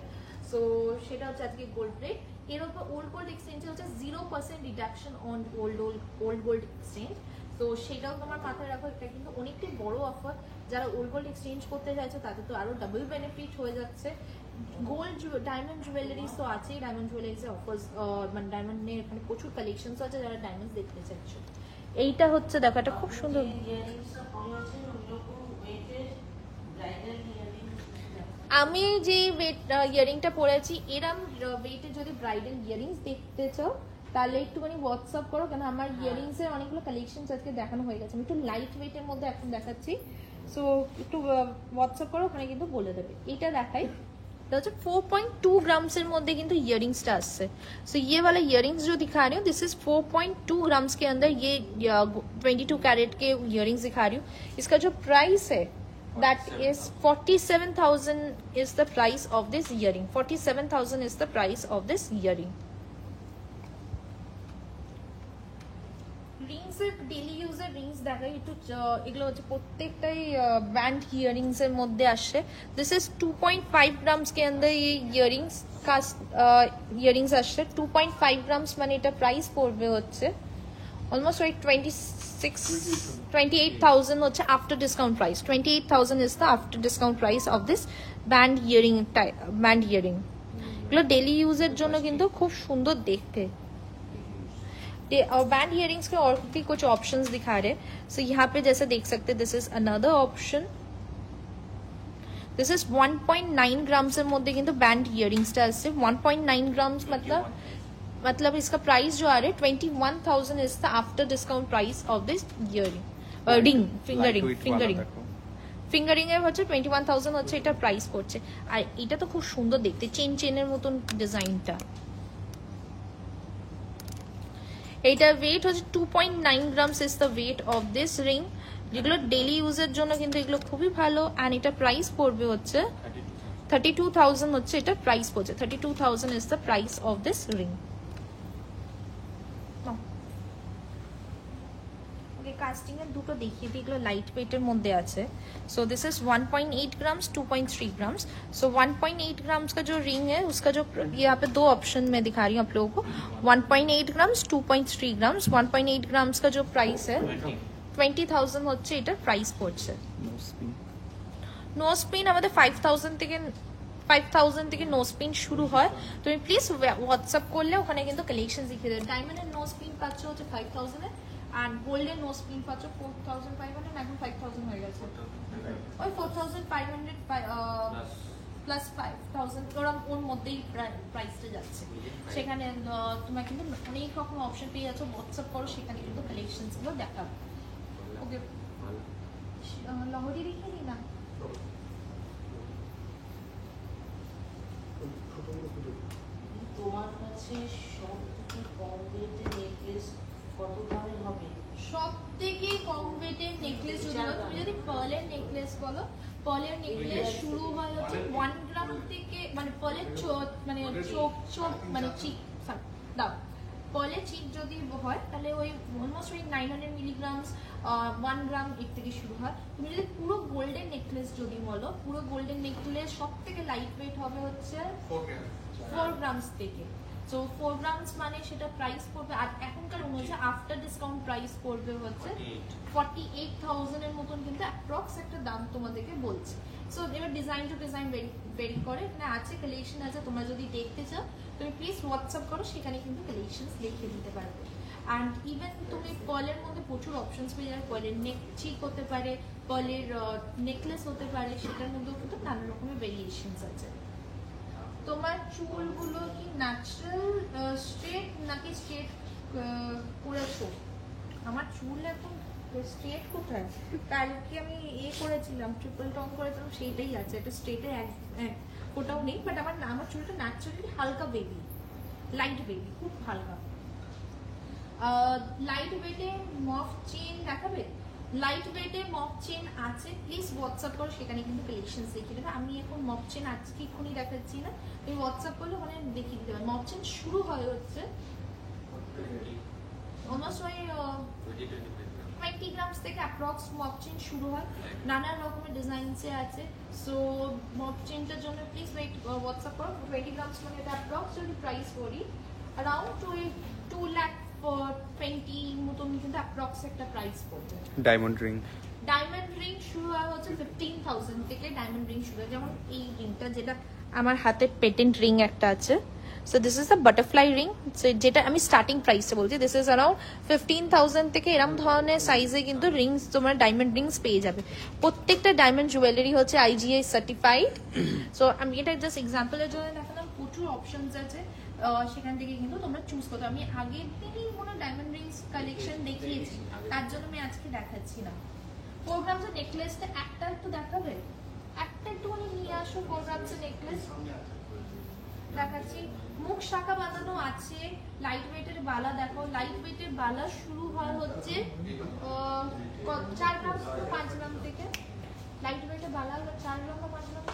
সো সেটা হচ্ছে আজকে গোল্ড রেট। এর উপর ওল্ড গোল্ড এক্সচেঞ্জে হচ্ছে 0% reduction on old gold exchange. তো সেটাও তোমার মাথায় রাখো, এটা কিন্তু অনেকটাই বড় অফার। যারা ওল্ড গোল্ড এক্সচেঞ্জ করতে চাইছো তাদের তো আরো ডাবল বেনিফিট হয়ে যাচ্ছে। গোল্ড ডায়মন্ড জুয়েলারিজ তো আছে, ডায়মন্ড জুয়েলারিজে অফার্স, মানে ডায়মন্ডের এখানে প্রচুর কালেকশনস আছে যারা ডায়মন্ড দেখতে চাইছো। এইটা হচ্ছে দেখো, এটা খুব সুন্দর। আমি যে ইয়ারিংটা পরেছি এরম ওয়েটে যদি ব্রাইডাল ইয়ারিংস দেখতে চাও তাহলে একটুখানি হোয়াটসঅ্যাপ করো, কেন আমার ইয়ারিংস এর অনেকগুলো কালেকশন আজকে দেখানো হয়ে গেছে। আমি একটু লাইট ওয়েটের মধ্যে এখন দেখাচ্ছি, সো একটু হোয়াটসঅ্যাপ করো, ওখানে কিন্তু বলে দেবে। এটা দেখাই, এটা হচ্ছে 4.2 ग्राम्स এর মধ্যে কিন্তু ইয়ারিংসটা আসছে। सो ये वाला इयरिंग्स जो दिखा रही हूँ दिस इज 4.2 ग्राम्स के अंदर ये 22 कैरेट के इयरिंग्स दिखा रही हूँ। इसका जो प्राइस है that is 47,000 is the price of this earring. 47,000 is the price of this earring. Rings এর ডেইলি ইউজের রিংস দেখাই একটু। এগুলো হচ্ছে প্রত্যেকটাই ব্যান্ড ইয়ারিংস এর মধ্যে আসে। দিস ইজ 2.5 গ্রামস के अंदर ये ইয়ারিংস का ইয়ারিংস আসছে। 2.5 গ্রামস মানে এটা প্রাইস পড়বে হচ্ছে অলমোস্ট লাইক 28,000 হচ্ছে after discount price. 28,000 is the after discount price of this band earring type band earring। এগুলো ডেইলি ইউজের জন্য কিন্তু খুব সুন্দর দেখতে। और बैंड इयरिंग्स के और भी कुछ ऑप्शंस दिखा रहे। सो यहाँ पे जैसे देख सकते this is another option. This is 1.9 grams এর মধ্যে কিন্তু बैंड इयरिंग्सটা আছে। 1.9 ग्राम्स मतलब इसका प्राइस जो आ रहा है 21,000 is the after discount price of this earring ring fingering এর হচ্ছে 21,000 হচ্ছে এটা প্রাইস পড়ছে। আর এটা তো খুব সুন্দর দেখতে, চেনের মতন ডিজাইনটা। এটা ওয়েট হচ্ছে 2.9 grams is the weight of this ring. যেগুলো ডেইলি ইউজের জন্য কিন্তু এগুলো খুবই ভালো। অ্যান্ড এটা প্রাইস পড়বে হচ্ছে 32,000 হচ্ছে এটা প্রাইস পড়ছে। 32,000 is the price of this ring. Okay, casting এর দুটো দেখিয়ে দিই, এগুলো লাইট ওয়েটের মধ্যে আছে। So this is 1.8 grams 2.3 grams. So 1.8 grams का जो रिंग है उसका जो यहाँ पे दो ऑप्शन मैं दिखा रही हूँ आप लोगों को, 1.8 ग्राम्स 2.3 ग्राम्स। 1.8 ग्राम्स का जो प्राइस है 20,000 হচ্ছে এটা প্রাইস পড়ছে। নো স্পিন আমাদের 5,000 থেকে নো স্পিন শুরু হয়। তুমি প্লিজ হোয়াটসঅ্যাপ করলে ওখানে কিন্তু কালেকশন দেখিয়ে দেবে। ডায়মন্ডের নো স্পিন পাচ্ছ হচ্ছে 5,000 এ, and golden no spin পাচ্ছ 4,500, এখন 5,000 হয়ে গেছে। ওই 4,500 প্লাস 5,000 ওরকম ওর মধ্যেই প্রাইসটা যাচ্ছে। সেখানে তোমরা কিন্তু অনেক রকম অপশন পেয়ে যাচ্ছ। হোয়াটসঅ্যাপ করো, সেখানে কিন্তু কালেকশনস গুলো দেখাবো। ওকে, লহরি রেখে দিই না। তোমার কাছে সব থেকে কম রেটে নেকলেস কত দামের হবে? সব থেকে কম ওয়েটের নেকলেস যদি বলো, তুমি যদি পার্লের নেকলেস বলো, পার্লের নেকলেস শুরু হয় হচ্ছে 1 গ্রাম থেকে, মানে পার্লের মানে চোখ মানে চিক দাও, পার্লের চিক যদি হয় তাহলে ওই অলমোস্ট ওই 900 মিলিগ্রামস 1 গ্রাম এর থেকে শুরু হয়। তুমি যদি পুরো গোল্ডেন নেকলেস যদি বলো, পুরো গোল্ডেন নেকলেস সব থেকে লাইট ওয়েট হবে হচ্ছে 4 গ্রামস থেকে। সো 4 গ্রামস মানে সেটা প্রাইস পড়বে, আর এখনকার অনুযায়ী আফটার ডিসকাউন্ট প্রাইস পড়বে হচ্ছে 48,000 এর মতন কিন্তু অ্যাপ্রক্স একটা দাম তোমাদেরকে বলছে। সো এবার ডিজাইন টু ডিজাইন ভেরি করে, না আছে কালেকশন আছে, তোমরা যদি দেখতে চাও তুমি প্লিজ হোয়াটসঅ্যাপ করো, সেখানে কিন্তু কালেকশনস লিখে দিতে পারবে। অ্যান্ড ইভেন তুমি পার্লের মধ্যে প্রচুর অপশনস পেয়ে যাবে। পার্লের নেক চিক হতে পারে, পার্লের নেকলেস হতে পারে, সেটার মধ্যেও কিন্তু নানা রকমের ভেরিয়েশনস আছে। তোমার চুলগুলো কি ন্যাচারাল স্ট্রেট নাকি স্ট্রেট করেছো? আমার চুল এখন স্ট্রেট কোথায়? কালকে আমি করেছিলাম, ট্রিপল টং করেছিলাম, সেইটাই আছে। এটা স্ট্রেটে এক ওটাও নেই, বাট আমার চুলটা ন্যাচারালি হালকা বেবি, লাইট বেবি, খুব হালকা। লাইট ওয়েটে মফ চেন দেখাবে? লাইট ওয়েটে মফ চেন আছে, প্লিজ হোয়াটসঅ্যাপ করো, সেখানে কিন্তু কালেকশন দেখিয়ে দেবে। আমি এখন মফ চেন আজকে এক্ষুনি দেখাচ্ছি না, তুমি হোয়াটসঅ্যাপ করলে ওখানে দেখিয়ে দিতে পারবে। মফ চেন শুরু হয় হচ্ছে অলমোস্ট ওই 20 গ্রামস থেকে অ্যাপ্রক্স মপ চেন শুরু হয়, নানান রকমের ডিজাইনসে আছে। সো মপ চেনটার জন্য প্লিজ ওয়েট, হোয়াটসঅ্যাপ করো। 20 গ্রামস মানে এটা অ্যাপ্রক্স যদি প্রাইস করি অ্যারাউন্ড 2,20,000 মতন কিন্তু অ্যাপ্রক্স একটা প্রাইস পড়বে। ডায়মন্ড রিং ডায়মন্ড রিং শুরু হয় হচ্ছে 15,000 থেকে। ডায়মন্ড রিং শুরু হয়, যেমন এই রিংটা যেটা আমার হাতে পেটেন্ট রিং একটা আছে। So this is the butterfly ring, so যেটা আমি স্টার্টিং প্রাইসে বলছি, দিস ইজ अराउंड 15,000 থেকে এরকম ধরনের সাইজে কিন্তু রিংস তোমার ডায়মন্ড রিংস পেয়ে যাবে। প্রত্যেকটা ডায়মন্ড জুয়েলারি হচ্ছে IGI সার্টিফাইড। সো আমি এটা জাস্ট এক্সাম্পলের জন্য দেখালাম, প্রচুর অপশনস আছে, সেখান থেকে কিন্তু তোমরা চুজ করতে। আমি আগের দিনই কোনো ডায়মন্ড রিংস কালেকশন দেখিয়েছি, তার জন্য আমি আজকে দেখাচ্ছি না। 4 গ্রামসের নেকলেসটা একটা একটু দেখাবে? একটা একটুখানি নিয়ে আসো 4 গ্রামসের নেকলেস দেখাচ্ছি। মুখ শাখা বাঁধানো আছে, লাইট ওয়েটের বালা দেখো। লাইট ওয়েটের বালা শুরু হয় হচ্ছে 4 গ্রাম 5 গ্রাম থেকে। লাইট ওয়েটের বালা 4 গ্রাম বা 5 গ্রাম,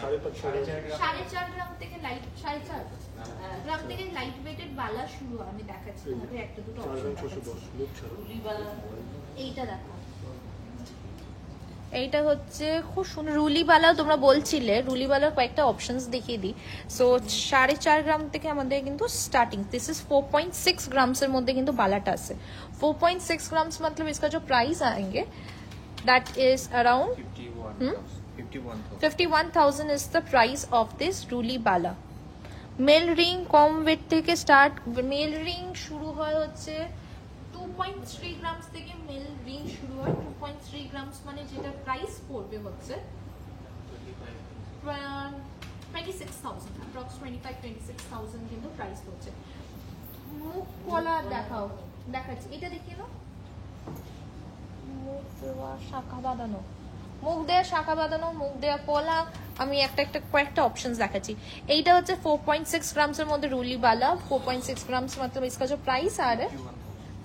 4.5 গ্রাম থেকে লাইট 4.5 গ্রাম থেকে লাইট ওয়েটের বালা শুরু হয়। আমি দেখাচ্ছি তোমাদের একটা দুটো এইটা দেখো, এইটা হচ্ছে খুব সুন্দর রুলিবালা। তোমরা বলছিলে রুলিবালার কয়েকটা অপশনস দেখিয়ে দিই। সো 4.5 গ্রাম থেকে আমাদের কিন্তু স্টার্টিং, দিস ইজ 4.6 গ্রামসের মধ্যে কিন্তু বালাটা আছে। 4.6 ग्राम्स मतलब इसका जो प्राइस आएंगे that is around 51,000 is the price of this Rulli Bala. Mail ring com wait থেকে স্টার্ট, মেল রিং শুরু হয় হচ্ছে 2.3 গ্রামস থেকে। মেল রিং শুরু হয় 2.3 গ্রামস মানে যেটা প্রাইস পড়বে হচ্ছে 26,000, অ্যাপ্রক্স 25-26,000 কিন্তু প্রাইস পড়ছে। মুখ কলা দেখাও, দেখাচ্ছি, এটা দেখিয়ে নাও। মুখ দেওয়া শাখা বাঁধানো, মুখ দেওয়া শাখা বাঁধানো, মুখ দেওয়া কলা, আমি কয়েকটা অপশনস দেখাচ্ছি। এইটা হচ্ছে 4.6 গ্রামসের মধ্যে রুলি বালা। 4.6 ग्राम्स मतलब इसका जो प्राइस आ रहा है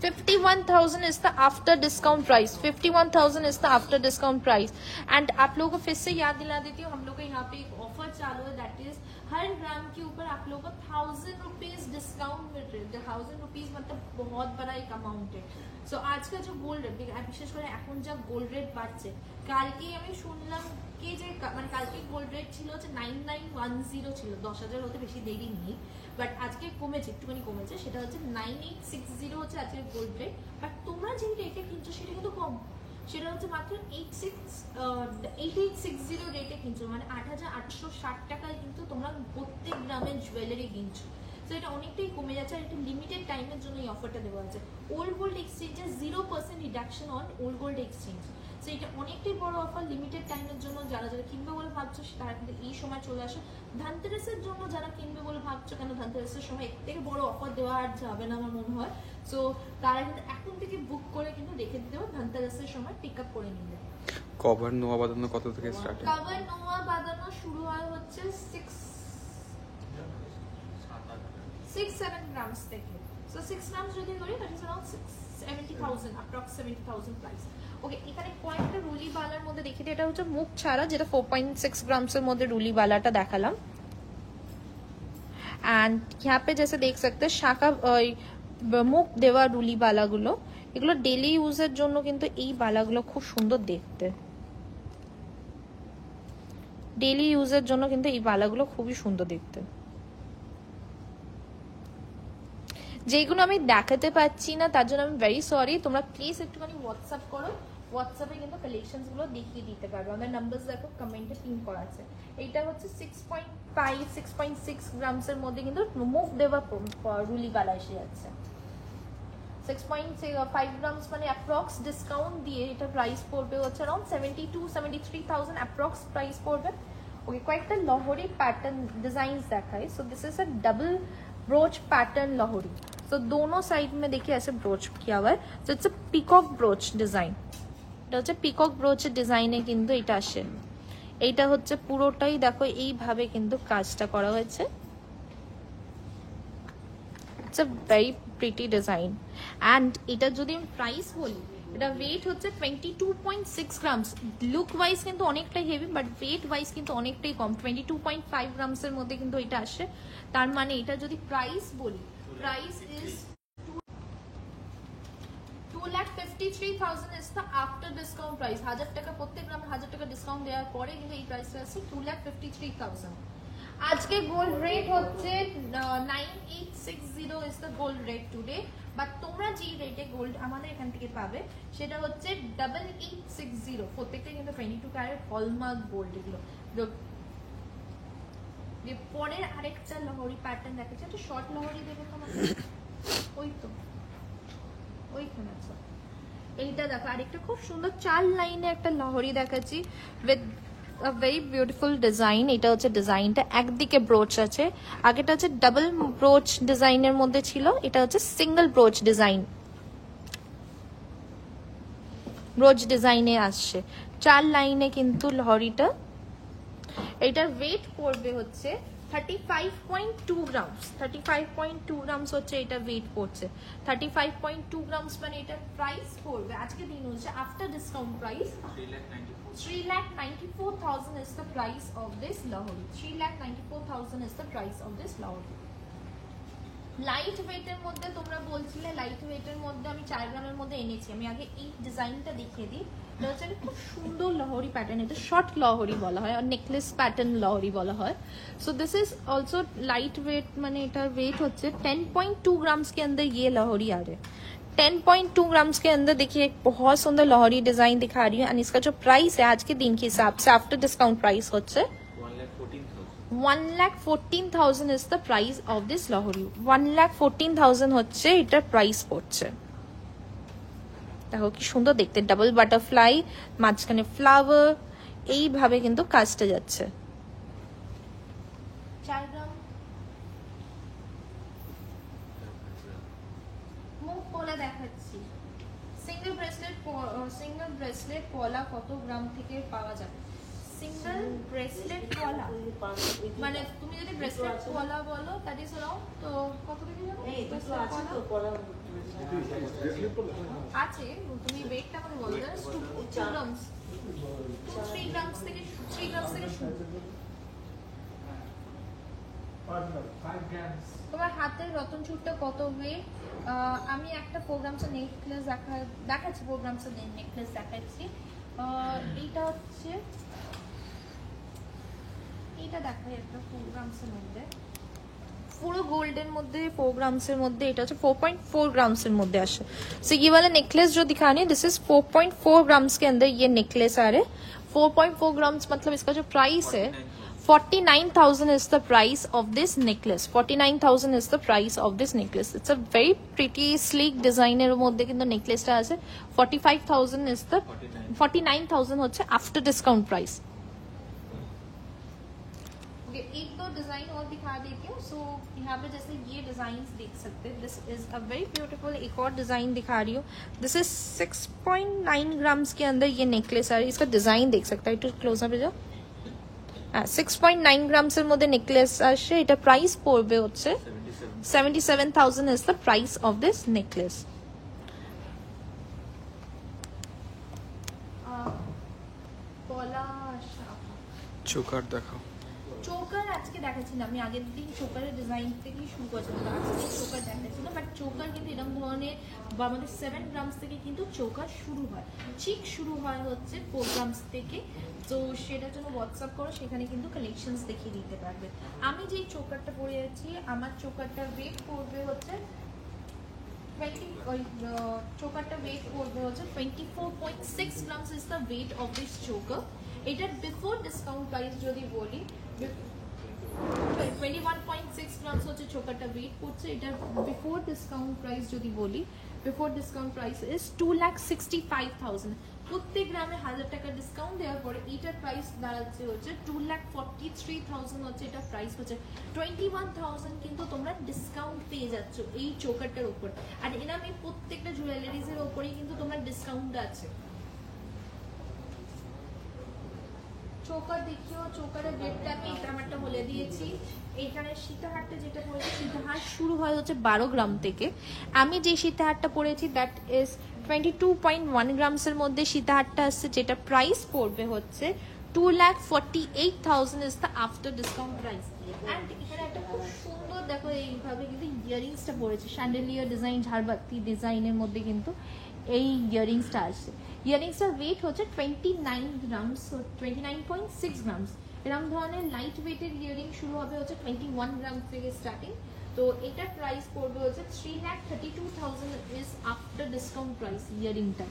51,000 is the after discount price। 51,000 is the after discount price। And आप लोगों को फिर से याद दिला देती हूँ, हम लोग का यहाँ पे एक ऑफर चालू है, दैट इज हर ग्राम के ऊपर आप लोगों को 1,000 रुपीज डिस्काउंट मिल रही है। 1,000 रुपीज मतलब बहुत बड़ा एक अमाउंट है। सो आज का जो गोल्ड रेट, বিশেষ করে এখন যা গোল্ড রেট বাড়ছে, কালকে আমি শুনলাম কি যে মানে কালকে গোল্ড রেট ছিল হচ্ছে 9910 ছিল, 10,000 হতে বেশি দেরি নেই, বাট আজকে কমেছে, একটুখানি কমেছে, সেটা হচ্ছে 9860 হচ্ছে আজকে গোল্ড রেট। বাট তোমরা যে রেটে কিনছো সেটা কিন্তু কম, সেটা হচ্ছে মাত্র 8860 রেটে কিনছো, মানে 8,860 টাকায় কিন্তু তোমরা প্রত্যেক গ্রামের জুয়েলারি কিনছো। তো এটা অনেকটাই কমে যাচ্ছে, আর এটা লিমিটেড টাইমের জন্য এই অফারটা দেওয়া আছে। ওল্ড গোল্ড এক্সচেঞ্জে 0% reduction on old gold exchange. So এটা অনেকটাই বড় অফার, লিমিটেড টাইমের জন্য। যারা যারা কিনবে বলে ভাবছো তারা কিন্তু এই সময় চলে আসো। ধানতেরাসের জন্য যারা কিনবে বলে ভাবছো, কেন ধানতেরাসের সময় এর থেকে বড় অফার দেওয়া আর যাবে না আমার মনে হয়। সো তারা কিন্তু এখন থেকে বুক করে কিন্তু রেখে দিতে হবে, ধানতেরাসের সময় পিক আপ করে নিবে। কভার নোয়া বাঁধানো কত থেকে স্টার্ট? কভার নোয়া বাঁধানো শুরু হয় হচ্ছে 6-7 গ্রামস থেকে। সো 6 গ্রামস যদি করি that is around 70,000, approx 70,000 price. Okay, এখানে কয়েকটা রুলি বালার মধ্যে দেখি, এটা হচ্ছে মুখ ছাড়া, যেটা 4.6 ग्राम्स মধ্যে রুলি বালাটা দেখালাম। एंड यहाँ पे जैसे देख सकते हैं শাখা মুখ দেওয়া রুলি বালাগুলো, এগুলো ডেইলি ইউজের জন্য কিন্তু এই বালাগুলো খুব সুন্দর দেখতে। ডেইলি ইউজের জন্য কিন্তু এই বালাগুলো খুবই সুন্দর দেখতে। যেগুলো আমি দেখাতে পাচ্ছি না তার জন্য আমি ভেরি সরি, তোমরা প্লিজ একটুখানি হোয়াটসঅ্যাপ করো, হোয়াটসঅ্যাপে কিন্তু কালেকশনস গুলো দেখিয়ে দিতে পারবে। আমাদের নাম্বার দেখো কমেন্টে পিন করা আছে। এইটা হচ্ছে 6.6 গ্রামসের মধ্যে কিন্তু মুখ দেওয়া রুলি বালা এসে যাচ্ছে। 6.5 গ্রামস মানে অ্যাপ্রক্স ডিসকাউন্ট দিয়ে এটা প্রাইস পড়বে হচ্ছে अराउंड 72-73,000 অ্যাপ্রক্স প্রাইস পড়বে। ওকে, কয়েকটা লহরি প্যাটার্ন ডিজাইনস দেখাই। So this is a double brooch pattern lahari. तो दोनों साइड में देखिए ऐसे ब्रोच किया हुआ है, तो इट्स अ পিকক ব্রোচ ডিজাইন। এটা হচ্ছে পিকক ব্রোচের ডিজাইনে কিন্তু এটা আসে। এইটা হচ্ছে পুরোটাই দেখো এইভাবে কিন্তু কাজটা করা হয়েছে। It's a very pretty design. And এটা যদি আমি প্রাইস বলি, এটা ওয়েট হচ্ছে 22.6 গ্রামস। লুক ওয়াইজ কিন্তু অনেকটাই হেভি, বাট ওয়েট ওয়াইজ কিন্তু অনেকটাই কম, 22.5 গ্রামসের মধ্যে কিন্তু এটা আসে। তার মানে এটা যদি প্রাইস বলি, price is 2,53,000 is the after discount price। 1000 টাকা প্রত্যেক গ্রামে 1000 টাকা ডিসকাউন্ট দেওয়ার পরে কিন্তু এই প্রাইসটা আছে 2,53,000। আজকে গোল্ড রেট হচ্ছে 9860 is the gold rate today, but তোমরা যে রেটে গোল্ড আমাদের এখান থেকে পাবে সেটা হচ্ছে 8860। প্রত্যেকটা কিন্তু 22 ক্যারেট হলমার্ক গোল্ড। এগুলো পরের আরেকটা লহরি প্যাটার্ন দেখাচ্ছে, একটা শর্ট লহরি দেবো তোমাকে। ওই তো ওইখানে আছে, এইটা দেখো আরেকটা খুব সুন্দর 4 লাইনে একটা লহরি দেখাচ্ছি with a very beautiful design। এটা হচ্ছে ডিজাইনটা, একদিকে ব্রোচ আছে, আগেটা হচ্ছে ডাবল ব্রোচ ডিজাইনের মধ্যে ছিল, এটা হচ্ছে সিঙ্গেল ব্রোচ ডিজাইন, ব্রোচ ডিজাইনে আসছে 4 লাইনে কিন্তু লহরিটা। এটার ওয়েট পড়বে হচ্ছে 35.2 গ্রামস। 35.2 গ্রামস হচ্ছে এটা ওয়েট পড়ছে। 35.2 গ্রামস মানে এটার প্রাইস পড়বে আজকে দিন হচ্ছে after discount price 3,94,000 is the price of this lahori। 3,94,000 is the price of this lahori। Light ওয়েটের মধ্যে তোমরা বলছিলে, লাইট ওয়েটের মধ্যে আমি 4 গ্রামের মধ্যে এনেছি। আমি আগে এই ডিজাইনটা দেখিয়ে দিই। এটা হচ্ছে খুব সুন্দর লহরি প্যাটার্ন, এটা শর্ট লহরি বলা হয় আর নেকলেস প্যাটার্ন লহরি বলা হয়। सो this is also light weight, মানে এটার वेट হচ্ছে 10.2 ग्राम्स के अंदर ये लहरी आ रहे हैं। 10.2 ग्राम्स के अंदर देखिए एक बहुत सुंदर लहरी डिजाइन दिखा रही है। एंड इसका जो प्राइस है आज के दिन के हिसाब से आफ्टर डिस्काउंट प्राइस হচ্ছে 1,14,000 is the price of this lahori। 1,14,000 হচ্ছে এটার প্রাইস পড়ছে। দেখো কি সুন্দর দেখতে, ডাবল বাটারফ্লাই, মাঝখানে ফ্লাওয়ার, এইভাবে কিন্তু কাজটা যাচ্ছে। 4 গ্রাম মুখ পলা দেখাচ্ছি। সিঙ্গেল ব্রেসলেট পলা কত গ্রাম থেকে পাওয়া যাবে? সিঙ্গেল ব্রেসলেট পলা মানে তুমি যদি ব্রেসলেট পলা বলো দ্যাট ইজ अराउंड, তো কত থেকে জানো? এই দুটো আছে তো পলা আছে, তুমি ওয়েটটা করে বলো। 2 গ্রামস, 3 গ্রামস থেকে শুরু। 5 grams। তোমার হাতের রতন চুরটা কত ওয়েট? আমি একটা 4 গ্রামসের নেকলেস দেখাচ্ছি, 4 গ্রামসের নেকলেস দেখাচ্ছি। এইটা হচ্ছে, এটা দেখাই একটা 4 গ্রামসের মধ্যে, पूरा गोल्डन मध्य 4 ग्राम्स मध्य এটা হচ্ছে 4.4 ग्राम्स मध्य আসে। सो ये वाला नेकलेस जो दिखाने दिस इज 4.4 ग्राम्स के अंदर ये नेकलेस आ रहे। 4.4 ग्राम्स मतलब इसका जो प्राइस है 49,000 is the price of this necklace। 49,000 is the price of this necklace। It's a very pretty sleek design এর মধ্যে কিন্তু নেকলেসটা আছে। 45,000 is the 49,000 হচ্ছে आफ्टर डिस्काउंट प्राइस। एक दो डिजाइन और दिखा देती हूँ। सो यहाँ पे जैसे ये डिजाइन देख सकते हैं, this is a very beautiful. एक और डिजाइन दिखा रही हूँ, दिस इज 6.9 ग्राम्स के अंदर ये नेकलेस आ रही है। इसका डिजाइन देख सकते हैं, একটু ক্লোজ আপে যাও। 6.9 গ্রামস এর মধ্যে নেকলেস আসে। এটা প্রাইস পড়বে হচ্ছে 77,000 is the price of this necklace। Choker দেখাও। চোকার আজকে দেখাচ্ছি না, আমি আগের দিন চোকারের ডিজাইন থেকেই শুরু করেছিলাম, তো আজকে চোকার দেখাচ্ছি না। বাট চোকার কিন্তু এরকম ধরনের বা আমাদের 7 গ্রামস থেকে কিন্তু চোকার শুরু হয়, ঠিক শুরু হয় হচ্ছে 4 গ্রামস থেকে। তো সেটার জন্য হোয়াটসঅ্যাপ করো, সেখানে কিন্তু কালেকশনস দেখিয়ে দিতে পারবে। আমি যেই চোকারটা পরে যাচ্ছি, আমার চোকারটার ওয়েট পড়বে হচ্ছে চোকারটা ওয়েট পড়বে হচ্ছে 24.6 grams is the weight of this choker. এটার বিফোর ডিসকাউন্ট প্রাইস যদি বলি 21.6 গ্রামস হচ্ছে চোকারটা ওয়েট করছে। এটার বিফোর ডিসকাউন্ট প্রাইস যদি বলি, বিফোর ডিসকাউন্ট প্রাইস ইজ 2,65,000। প্রত্যেক গ্রামে 1000 টাকা ডিসকাউন্ট দেওয়ার পরে এটার প্রাইস দাঁড়াচ্ছে হচ্ছে 2,43,000 হচ্ছে এটা প্রাইস হচ্ছে 21,000 কিন্তু তোমরা ডিসকাউন্ট পেয়ে যাচ্ছ এই চোকারটার উপর। আর এরকম প্রত্যেকটা জুয়েলারিজের উপরেই কিন্তু তোমরা ডিসকাউন্ট আছে। চোকার দেখিও, চোকারের রেটটা আমি এটা আমারটা বলে দিয়েছি। এইখানে সীতাহারটা যেটা পড়েছি, সীতাহার শুরু হয় হচ্ছে 12 গ্রাম থেকে। আমি যে সীতাহারটা পড়েছি দ্যাট ইজ 22.1 গ্রামসের মধ্যে সীতাহারটা আসছে, যেটা প্রাইস পড়বে হচ্ছে 2,48,000 is the after discount price. And এখানে একটা খুব সুন্দর দেখো এইভাবে কিন্তু ইয়ারিংসটা পড়েছে, শ্যান্ডেলিয়ার ডিজাইন, ঝাড়বাতি ডিজাইনের মধ্যে কিন্তু এই ইয়ারিংসটা আসছে। ইয়ারিংসটার ওয়েট হচ্ছে 29 গ্রামস, 29.6 গ্রামস। এরকম ধরনের লাইট ওয়েটের ইয়ারিং শুরু হবে হচ্ছে 21 গ্রাম থেকে স্টার্টিং। তো এটার প্রাইস পড়বে হচ্ছে 3,32,000 ইজ আফটার ডিসকাউন্ট প্রাইস ইয়ারিংটা।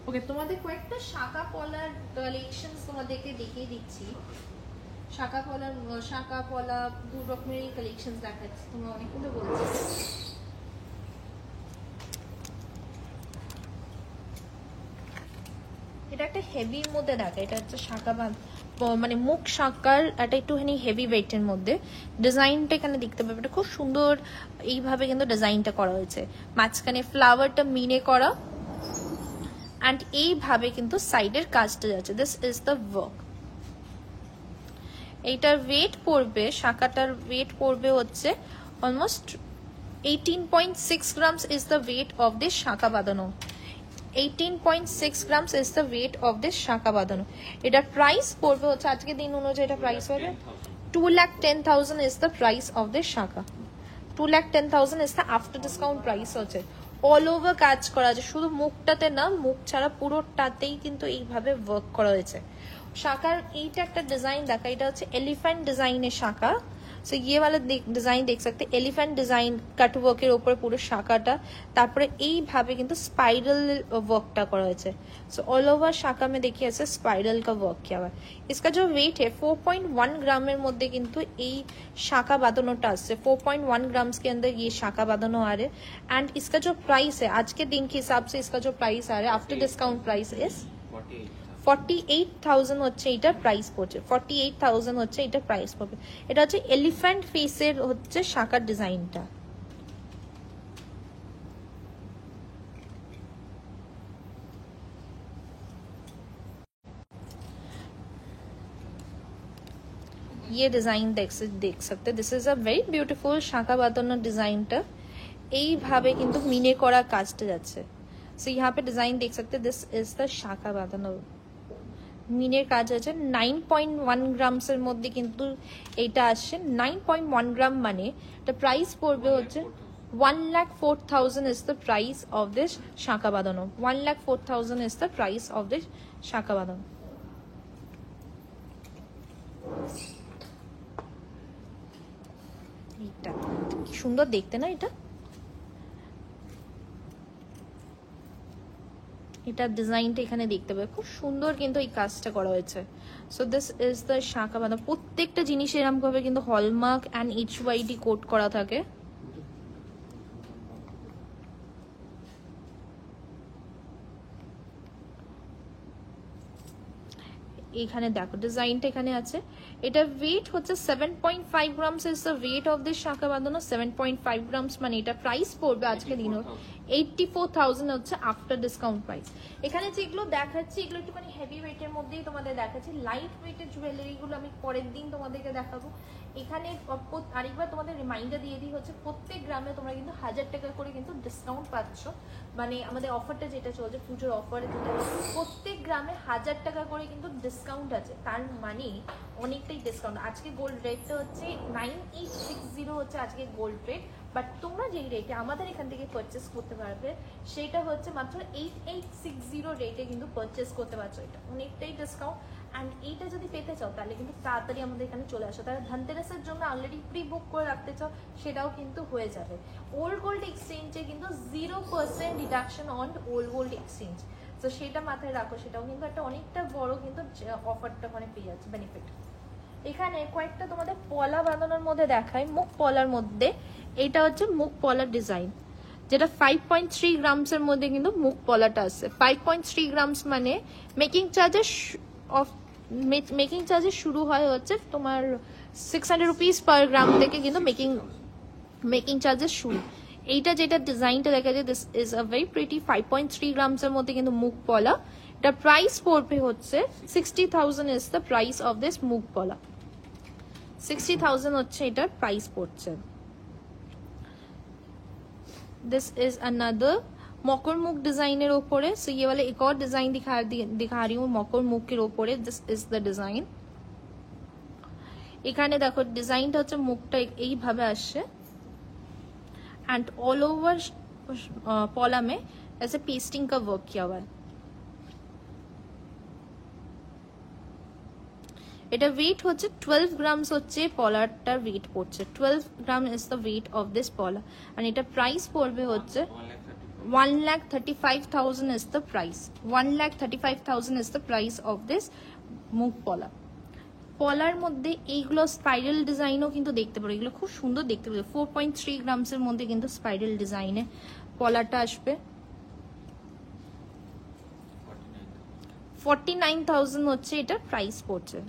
ওকে, তোমাদের কয়েকটা শাখা পলার কালেকশনস তোমাদেরকে দেখিয়ে দিচ্ছি। শাখা পলা দু রকমেরই কালেকশনস দেখাচ্ছি, তোমরা অনেকক্ষণ তো বলছো। এটা একটা হেভির মধ্যে দেখা, এটা হচ্ছে শাখা মানে মুখ শাখার একটা একটুখানি হেভি ওয়েটের মধ্যে। ডিজাইনটা এখানে দেখতে পাবে, এটা খুব সুন্দর এইভাবে কিন্তু ডিজাইনটা করা হয়েছে, মাঝখানে ফ্লাওয়ারটা মিনে করা, অ্যান্ড এইভাবে কিন্তু সাইডের কাজটা যাচ্ছে। This is the work. এইটার ওয়েট পড়বে, শাখাটার ওয়েট পড়বে হচ্ছে almost 18.6 grams is the weight of this শাখা বাঁধানো। 18.6 grams is the weight of this শাখা বাঁধানো। এটার প্রাইস পড়বে হচ্ছে আজকে দিন অনুযায়ী এটা প্রাইস হবে 2,10,000 is the price of this শাখা। 2,10,000 is the after discount price হচ্ছে। অল ওভার কাজ করা আছে, শুধু মুখটাতে না, মুখ ছাড়া পুরোটাতেই কিন্তু এইভাবে ওয়ার্ক করা হয়েছে। শাখার এইটা একটা ডিজাইন দেখা, এটা হচ্ছে এলিফ্যান্ট ডিজাইনের শাখা। সো ये वाला ডিজাইন দেখ सकते, এলিফ্যান্ট ডিজাইন কাটওয়ার্কের উপরে পুরো শাখাটা, তারপরে এইভাবে কিন্তু স্পাইরাল ওয়ার্কটা করা হয়েছে। सो ऑल ओवर শাখা में देखिए ऐसे स्पाइरल का वर्क किया हुआ है। इसका जो वेट है 4.1 গ্রামের মধ্যে কিন্তু এই শাখা বাঁধানোটা আসছে। 4.1 ग्राम्स के अंदर ये शाखा बांधनो आ रहे हैं। एंड इसका जो प्राइस है आज के दिन के हिसाब से, इसका जो प्राइस आ रहा है आफ्टर डिस्काउंट प्राइस इज 48,000 হচ্ছে এটার প্রাইস পড়ছে। 48,000 হচ্ছে এটার প্রাইস পড়বে। এটা হচ্ছে এলিফ্যান্ট ফেসের হচ্ছে শাখার ডিজাইনটা। ये डिजाइन देख सकते, this is a very beautiful শাখা বাঁধানো ডিজাইনটা এইভাবে কিন্তু মিনে করা কাজটা যাচ্ছে। সো यहाँ पे डिजाइन देख सकते, दिस इज द শাখা বাঁধানো মিনের কাজ আছে। 9.1 গ্রামসের মধ্যে কিন্তু এইটা আসছে। 9.1 গ্রাম মানে এটা প্রাইস পড়বে হচ্ছে 1,04,000 is the price of this শাখা বাঁধানো। 1,04,000 is the price of this শাখা বাঁধানো। এইটা কি সুন্দর দেখতে না, এটা ডিজাইনটা এখানে দেখতে পাবে, খুব সুন্দর কিন্তু এই কাজটা করা হয়েছে। সো দিস ইজ দ্য শাখা বাঁধানো। প্রত্যেকটা জিনিস এরকম ভাবে কিন্তু হলমার্ক অ্যান্ড HYD কোড করা থাকে। এখানে দেখো ডিজাইনটা এখানে আছে। এটা ওয়েট হচ্ছে 7.5 grams is the weight of this শাখা বাঁধানো। 7.5 গ্রামস মানে এটা প্রাইস পড়বে আজকে দিন 84,000 হচ্ছে আফটার ডিসকাউন্ট প্রাইস। এখানে যেগুলো দেখাচ্ছি এগুলো একটু মানে হেভি ওয়েটের মধ্যেই তোমাদের দেখাচ্ছি। লাইট ওয়েটের জুয়েলারিগুলো আমি পরের দিন তোমাদেরকে দেখাবো। এখানে আরেকবার তোমাদের রিমাইন্ডার দিয়ে দিই হচ্ছে প্রত্যেক গ্রামে তোমরা কিন্তু 1000 টাকা করে কিন্তু ডিসকাউন্ট পাচ্ছ। মানে আমাদের অফারটা যেটা চলছে পুজোর অফারে, প্রত্যেক গ্রামে 1000 টাকা করে কিন্তু ডিসকাউন্ট আছে। তার মানে অনেকটাই ডিসকাউন্ট। আজকে গোল্ড রেটটা হচ্ছে 9860 হচ্ছে আজকে গোল্ড রেট, বাট তোমরা যেই রেটে আমাদের এখান থেকে পারচেস করতে পারবে সেটা হচ্ছে মাত্র 8860 রেটে কিন্তু পারচেস করতে পারছো। এটা অনেকটাই ডিসকাউন্ট। অ্যান্ড এইটা যদি পেতে চাও তাহলে কিন্তু তাড়াতাড়ি আমাদের এখানে চলে আসো। তারা ধনতেরাসের জন্য অলরেডি প্রি বুক করে রাখতে চাও সেটাও কিন্তু হয়ে যাবে। ওল্ড গোল্ড এক্সচেঞ্জে কিন্তু 0% deduction on old gold exchange, তো সেটা মাথায় রাখো, সেটাও কিন্তু একটা অনেকটা বড় কিন্তু অফারটা মানে পেয়ে যাচ্ছে বেনিফিট। এখানে কয়েকটা তোমাদের পলা বাঁধানোর মধ্যে দেখায়, মুখ পলার মধ্যে। এটা হচ্ছে মুখ পলার ডিজাইন। যেটা 5.3 গ্রামসের মধ্যে কিন্তু মুখ পলাটা আছে। 5.3 গ্রামস মানে মেকিং চার্জেস শুরু হয় হচ্ছে তোমার 600 রুপিস পার গ্রাম থেকে কিন্তু মেকিং চার্জেস শুরু। এইটা যেটা ডিজাইনটা দেখা যায়, this is a very pretty 5.3 গ্রামসের মধ্যে কিন্তু মুখ পলা। এটা প্রাইস পড়বে হচ্ছে 60,000 is the price of this মুখ পলা। 60,000 হচ্ছে এটার প্রাইস পড়ছে। दिस इज अनदर मकर मुख डिजाइनर ऊपर। सो ये वाले एक और डिजाइन दिखा रही हूँ मकर मुख के ऊपर। This is the design. এখানে দেখো ডিজাইনটা হচ্ছে মুখটা এইভাবে আসছে एंड ऑल ओवर पॉला में ऐसे पेस्टिंग का वर्क किया हुआ है। এটা ওয়েট হচ্ছে 12 গ্রামস হচ্ছে পলারটার ওয়েট পড়ছে। 12 gram is the weight of this pola আর এটা প্রাইস পড়বে হচ্ছে 1,35,000 is the price. 1,35,000 is the price of this মুখ পলা। পলার মধ্যে এইগুলো স্পাইরাল ডিজাইনও কিন্তু দেখতে পারো, এগুলো খুব সুন্দর দেখতে পারো। 4.3 গ্রামসের মধ্যে কিন্তু স্পাইরাল ডিজাইনে পলাটা আসবে। 49,000 হচ্ছে এটা প্রাইস পড়ছে।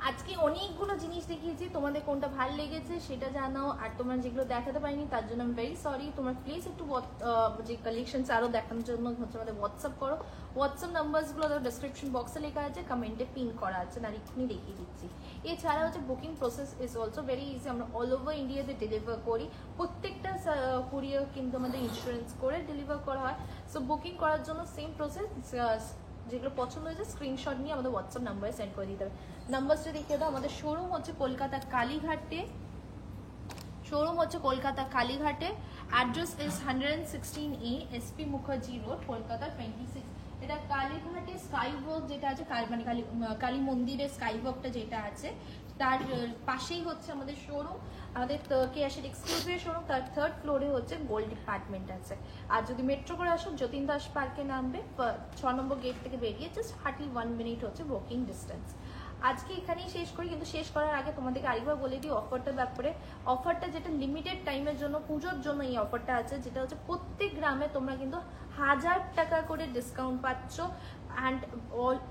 আজকে অনেকগুলো জিনিস দেখিয়েছি, তোমাদের কোনটা ভালো লেগেছে সেটা জানাও। আর তোমরা যেগুলো দেখাতে পারিনি তার জন্য আমি ভেরি সরি। তোমরা প্লিজ একটু যে কালেকশনস আরো দেখানোর জন্য হচ্ছে আমাদের হোয়াটসঅ্যাপ করো। হোয়াটসঅ্যাপ নাম্বারসগুলো ডেসক্রিপশন বক্সে লেখা আছে, কমেন্টে পিন করা আছে, আর এক্ষুনি দেখিয়ে দিচ্ছি। এছাড়া হচ্ছে booking process is also very easy. আমরা অল ওভার ইন্ডিয়াতে ডেলিভার করি। প্রত্যেকটা কুরিয়ার কিন্তু আমাদের ইন্স্যুরেন্স করে ডেলিভার করা হয়। সো বুকিং করার জন্য সেম প্রসেস, যেগুলো পছন্দ হয়েছে স্ক্রিনশট নিয়ে আমাদের হোয়াটসঅ্যাপ নাম্বারে সেন্ড করে দিতে হবে। নাম্বারটা দেখিয়ে দাও। আমাদের শোরুম হচ্ছে কলকাতা কালীঘাটে। Address is 116A SP Mukherjee road, Kolkata 26। এটা কালীঘাটে স্কাই ওয়াক যেটা আছে, মানে কালী মন্দিরের স্কাই ওয়াকটা যেটা আছে তার পাশেই হচ্ছে আমাদের শোরুম। আমাদের কেয়াশের এক্সক্লুসিভ শোরুম, তার 3rd ফ্লোরে হচ্ছে গোল্ড ডিপার্টমেন্ট আছে। আর যদি মেট্রো করে আসো যতীন দাস পার্কে নামবে, 6 নম্বর গেট থেকে বেরিয়ে জাস্ট হার্ডলি 1 মিনিট হচ্ছে ওয়াকিং ডিস্টেন্স। আজকে এখানেই শেষ করি, কিন্তু শেষ করার আগে তোমাদেরকে আরেকবার বলে দিই অফারটার ব্যাপারে। অফারটা যেটা লিমিটেড টাইমের জন্য, পুজোর জন্য এই অফারটা আছে, যেটা হচ্ছে প্রত্যেক গ্রামে তোমরা কিন্তু 1000 টাকা করে ডিসকাউন্ট পাচ্ছ। অ্যান্ড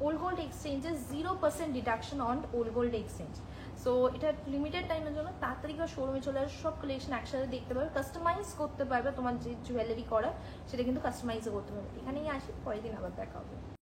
ওল্ড গোল্ড এক্সচেঞ্জে 0% deduction on old gold exchange. So এটা লিমিটেড টাইমের জন্য, তাড়াতাড়ি করে শোরুমে চলে আসে, সব কালেকশন একসাথে দেখতে পাবে, কাস্টমাইজ করতে পারবে। তোমার যে জুয়েলারি করা সেটা কিন্তু কাস্টমাইজও করতে পারবে। এখানেই আসি, পরের দিন আবার দেখা হবে।